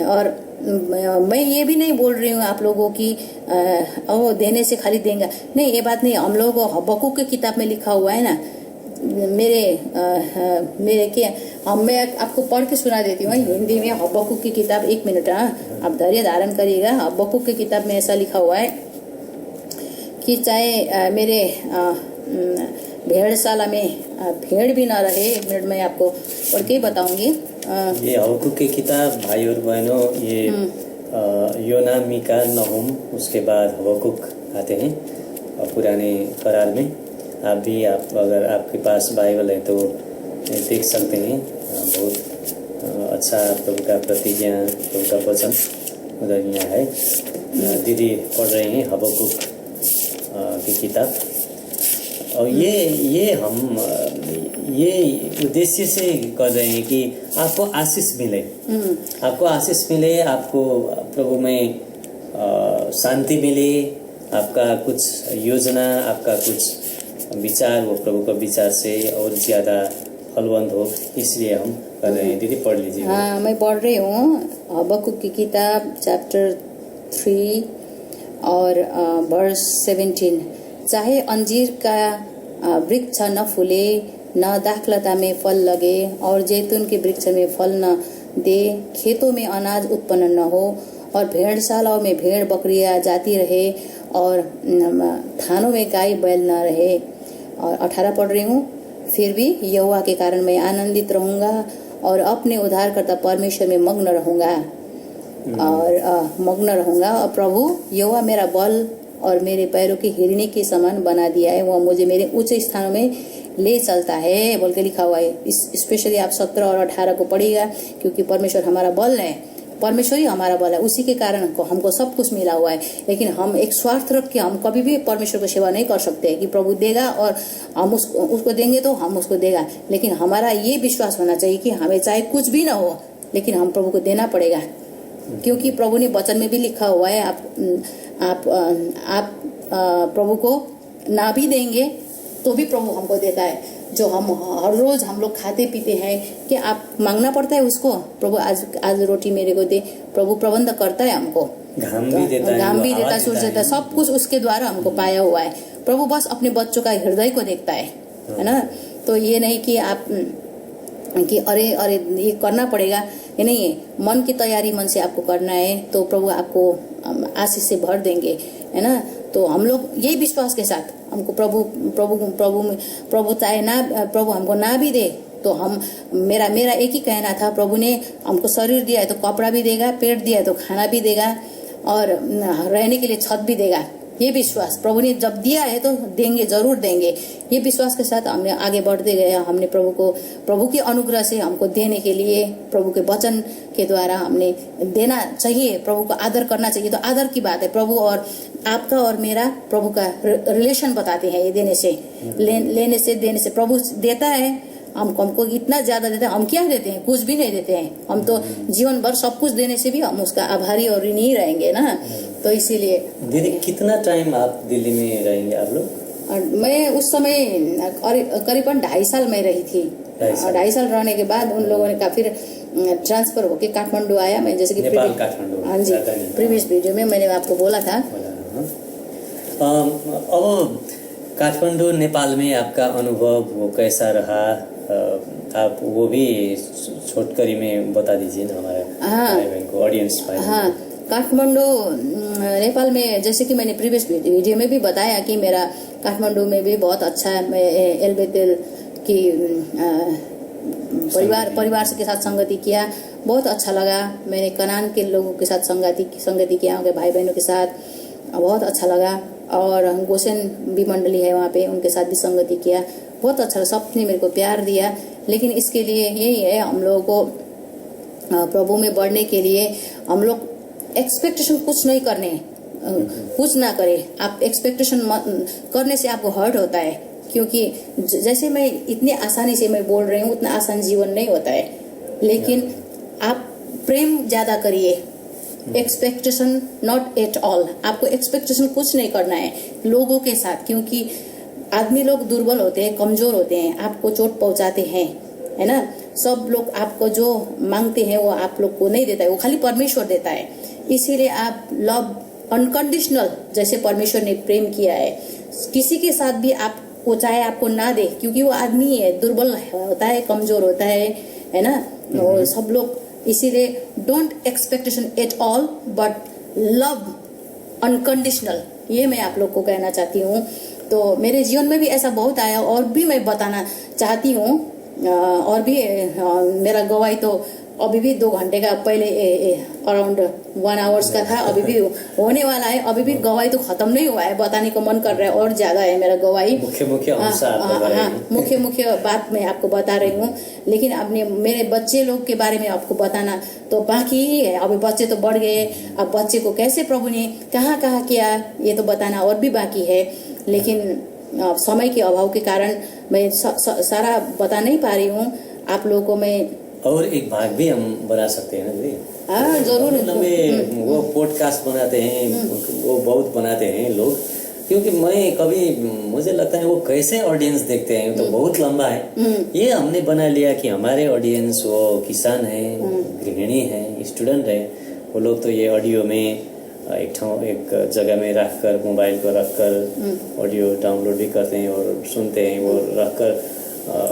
और मैं ये भी नहीं बोल रही हूँ आप लोगों की देने से खाली देंगे, नहीं, ये बात नहीं। हम लोगों को हबक्कुक की किताब में लिखा हुआ है ना, मैं आपको पढ़ के सुना देती हूँ हिंदी में। हबक्कुक की किताब, 1 मिनट, आप धैर्य धारण करिएगा। हबक्कुक की किताब में ऐसा लिखा हुआ है कि चाहे मेरे भेड़शाला में भेड़ भी ना रहे। 1 मिनट में आपको पढ़ के बताऊंगी। ये हबक्कुक की किताब भाई और बहनों, ये योना, मीका, नहुम, उसके बाद हबक्कुक आते हैं पुराने करार में। आप भी, अगर आपके पास बाइबल है तो देख सकते हैं। बहुत अच्छा प्रभु का प्रतिज्ञा, प्रभु का वचन उधर यहाँ है। दीदी पढ़ रहे हैं हबक्कुक की किताब। और ये हम ये उद्देश्य से कर रहे हैं कि आपको आशीष मिले, आपको आशीष मिले, आपको प्रभु में शांति मिले, आपका कुछ योजना, आपका कुछ विचार वो प्रभु का विचार से और ज्यादा फलवंत हो, इसलिए हम कर रहे हैं। दीदी पढ़ लीजिए। हाँ, मैं पढ़ रही हूँ हबक्कुक की किताब चैप्टर 3 और वर्स 17। चाहे अंजीर का वृक्ष न फूले, न दाखलता में फल लगे, और जैतून के वृक्ष में फल न दे, खेतों में अनाज उत्पन्न न हो, और भेड़शालाओं में भेड़ बकरियां जाती रहे, और थानों में गाय बैल न रहे। और 18 पढ़ रही हूँ। फिर भी यहोवा के कारण मैं आनंदित रहूंगा और अपने उद्धारकर्ता परमेश्वर में मग्न रहूंगा और प्रभु यहोवा मेरा बल और मेरे पैरों की हिरनी के समान बना दिया है। वह मुझे मेरे ऊंचे स्थानों में ले चलता है बोल के लिखा हुआ है। स्पेशली आप 17 और 18 को पढ़िएगा, क्योंकि परमेश्वर हमारा बल है, परमेश्वर ही हमारा बल है, उसी के कारण हमको सब कुछ मिला हुआ है। लेकिन हम एक स्वार्थ रख के हम कभी भी परमेश्वर को सेवा नहीं कर सकते कि प्रभु देगा और हम उसको देंगे तो हम उसको देगा। लेकिन हमारा ये विश्वास होना चाहिए कि हमें चाहे कुछ भी ना हो, लेकिन हम प्रभु को देना पड़ेगा, क्योंकि प्रभु ने वचन में भी लिखा हुआ है आप प्रभु को ना भी देंगे तो भी प्रभु हमको देता है। जो हम हर रोज हम लोग खाते पीते हैं कि आप मांगना पड़ता है उसको, प्रभु आज रोटी मेरे को दे, प्रभु प्रबंध करता है हमको, घाम भी देता है, सूरज देता है, सब कुछ उसके द्वारा हमको पाया हुआ है। प्रभु बस अपने बच्चों का हृदय को देखता है ना। तो ये नहीं कि आप कि अरे ये करना पड़ेगा, ये नहीं है। मन की तैयारी मन से आपको करना है तो प्रभु आपको आशीष से भर देंगे, है ना। तो हम लोग यही विश्वास के साथ हमको प्रभु चाहे ना, प्रभु हमको ना भी दे तो हम मेरा एक ही कहना था, प्रभु ने हमको शरीर दिया है तो कपड़ा भी देगा, पेट दिया है तो खाना भी देगा और रहने के लिए छत भी देगा। ये विश्वास प्रभु ने जब दिया है तो देंगे, जरूर देंगे। ये विश्वास के साथ हमने आगे बढ़ते गए। हमने प्रभु के अनुग्रह से हमको देने के लिए, प्रभु के वचन के द्वारा हमने देना चाहिए, प्रभु को आदर करना चाहिए। तो आदर की बात है, प्रभु और आपका और मेरा प्रभु का रिलेशन बताते हैं। ये देने से देने से प्रभु देता है, हमको इतना ज्यादा देते हैं। हम क्या देते हैं? कुछ भी नहीं देते हैं। हम तो जीवन भर सब कुछ देने से भी हम उसका आभारी और ऋणी ही रहेंगे ना। तो इसीलिए दीदी कितना टाइम आप दिल्ली में रहेंगे आप लोग? मैं उस समय करीबन 2.5 साल में रही थी। 2.5 साल रहने के बाद उन लोगों ने फिर ट्रांसफर होके काठमांडू आया। मैं जैसे कि नेपाल काठमांडू, हाँ जी, प्रीवियस वीडियो में मैंने आपको बोला था। अब काठमांडू नेपाल में आपका अनुभव वो कैसा रहा, आप वो भी छोटकरी में बता दीजिए ना हमारे भाई बहन को, ऑडियंस भाई। हाँ, काठमांडू नेपाल में जैसे कि मैंने प्रीवियस वीडियो में भी बताया कि मेरा काठमांडू में भी बहुत अच्छा, मैं एलबेतेल की परिवार के साथ संगति किया, बहुत अच्छा लगा। मैंने कनान के लोगों के साथ संगति किया, उनके भाई बहनों के साथ, बहुत अच्छा लगा। और गोसेन भी मंडली है वहाँ पे, उनके साथ भी संगति किया, बहुत अच्छा, सबने मेरे को प्यार दिया। लेकिन इसके लिए यही है, हम लोगों को प्रभु में बढ़ने के लिए हम लोग एक्सपेक्टेशन कुछ नहीं करने, कुछ ना करें। आप एक्सपेक्टेशन करने से आपको हर्ट होता है, क्योंकि जैसे मैं इतनी आसानी से मैं बोल रही हूँ, उतना आसान जीवन नहीं होता है। लेकिन आप प्रेम ज्यादा करिए, एक्सपेक्टेशन नॉट एट ऑल। आपको एक्सपेक्टेशन कुछ नहीं करना है लोगों के साथ, क्योंकि आदमी लोग दुर्बल होते हैं, कमजोर होते हैं, आपको चोट पहुंचाते हैं, है ना। सब लोग आपको जो मांगते हैं वो आप लोग को नहीं देता है, वो खाली परमेश्वर देता है। इसीलिए आप लव अनकंडीशनल, जैसे परमेश्वर ने प्रेम किया है किसी के साथ भी, आप वो चाहे आपको ना दे, क्योंकि वो आदमी है, दुर्बल होता है, कमजोर होता है ना। और सब लोग, इसीलिए don't expectation at all but love unconditional, ये मैं आप लोग को कहना चाहती हूँ। तो मेरे जीवन में भी ऐसा बहुत आया, और भी मैं बताना चाहती हूँ। और भी मेरा गवाही तो अभी भी 2 घंटे का, पहले अराउंड 1 आवर्स का था, अभी भी होने वाला है। अभी भी गवाही तो खत्म नहीं हुआ है, बताने को मन कर रहा है, और ज्यादा है मेरा गवाही। मुख्य बात मैं आपको बता रही हूँ, लेकिन अपने मेरे बच्चे लोग के बारे में आपको बताना तो बाकी ही है। अभी बच्चे तो बढ़ गए, अब बच्चे को कैसे प्रभु ने कहाँ कहाँ किया, ये तो बताना और भी बाकी है। लेकिन समय के अभाव के कारण मैं सारा बता नहीं पा रही हूँ आप लोगों को। मैं और एक भाग भी हम बना सकते हैं ना दीदी। हाँ, जरूर। लंबे वो पॉडकास्ट बनाते हैं, वो बहुत बनाते हैं लोग, क्योंकि मैं कभी, मुझे लगता है वो कैसे ऑडियंस देखते हैं, तो बहुत लंबा है। ये हमने बना लिया कि हमारे ऑडियंस वो किसान है, गृहिणी है, स्टूडेंट है, वो लोग तो ये ऑडियो में एक जगह में रखकर, मोबाइल को रखकर ऑडियो डाउनलोड भी करते हैं और सुनते हैं, वो रखकर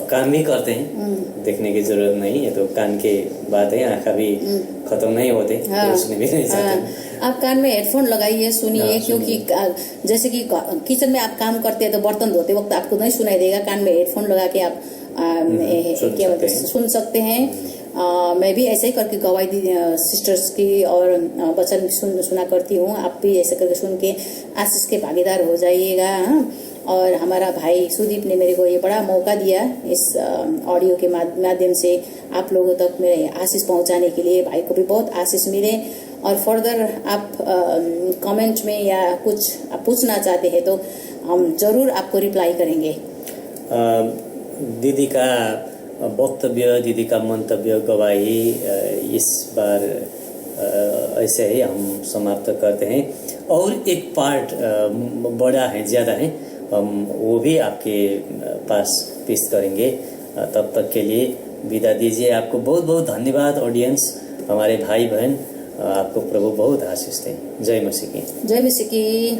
काम भी करते हैं। देखने की जरूरत नहीं है, तो कान के बात है, आँखा भी खत्म नहीं होते, तो उसने भी नहीं चाहते। आप कान में हेडफोन लगाइए, सुनिए, क्योंकि जैसे कि किचन में आप काम करते हैं तो बर्तन धोते वक्त आपको नहीं सुनाई देगा, कान में हेडफोन लगा के आप सुन सकते हैं। मैं भी ऐसे ही करके गवाही दी सिस्टर्स की और वचन सुना करती हूँ। आप भी ऐसे करके सुन के आशीष के भागीदार हो जाइएगा। और हमारा भाई सुदीप ने मेरे को ये बड़ा मौका दिया इस ऑडियो के माध्यम से आप लोगों तक मेरे आशीष पहुंचाने के लिए। भाई को भी बहुत आशीष मिले। और फर्दर आप कमेंट में या कुछ आप पूछना चाहते हैं तो हम जरूर आपको रिप्लाई करेंगे। दीदी का वक्तव्य, दीदी का मंतव्य, गवाही इस बार ऐसे ही हम समाप्त करते हैं। और एक पार्ट बड़ा है, ज़्यादा है, हम वो भी आपके पास पेश करेंगे। तब तक के लिए विदा दीजिए। आपको बहुत बहुत धन्यवाद ऑडियंस, हमारे भाई बहन, आपको प्रभु बहुत आशीष दें। जय मसीह की। जय मसीह की।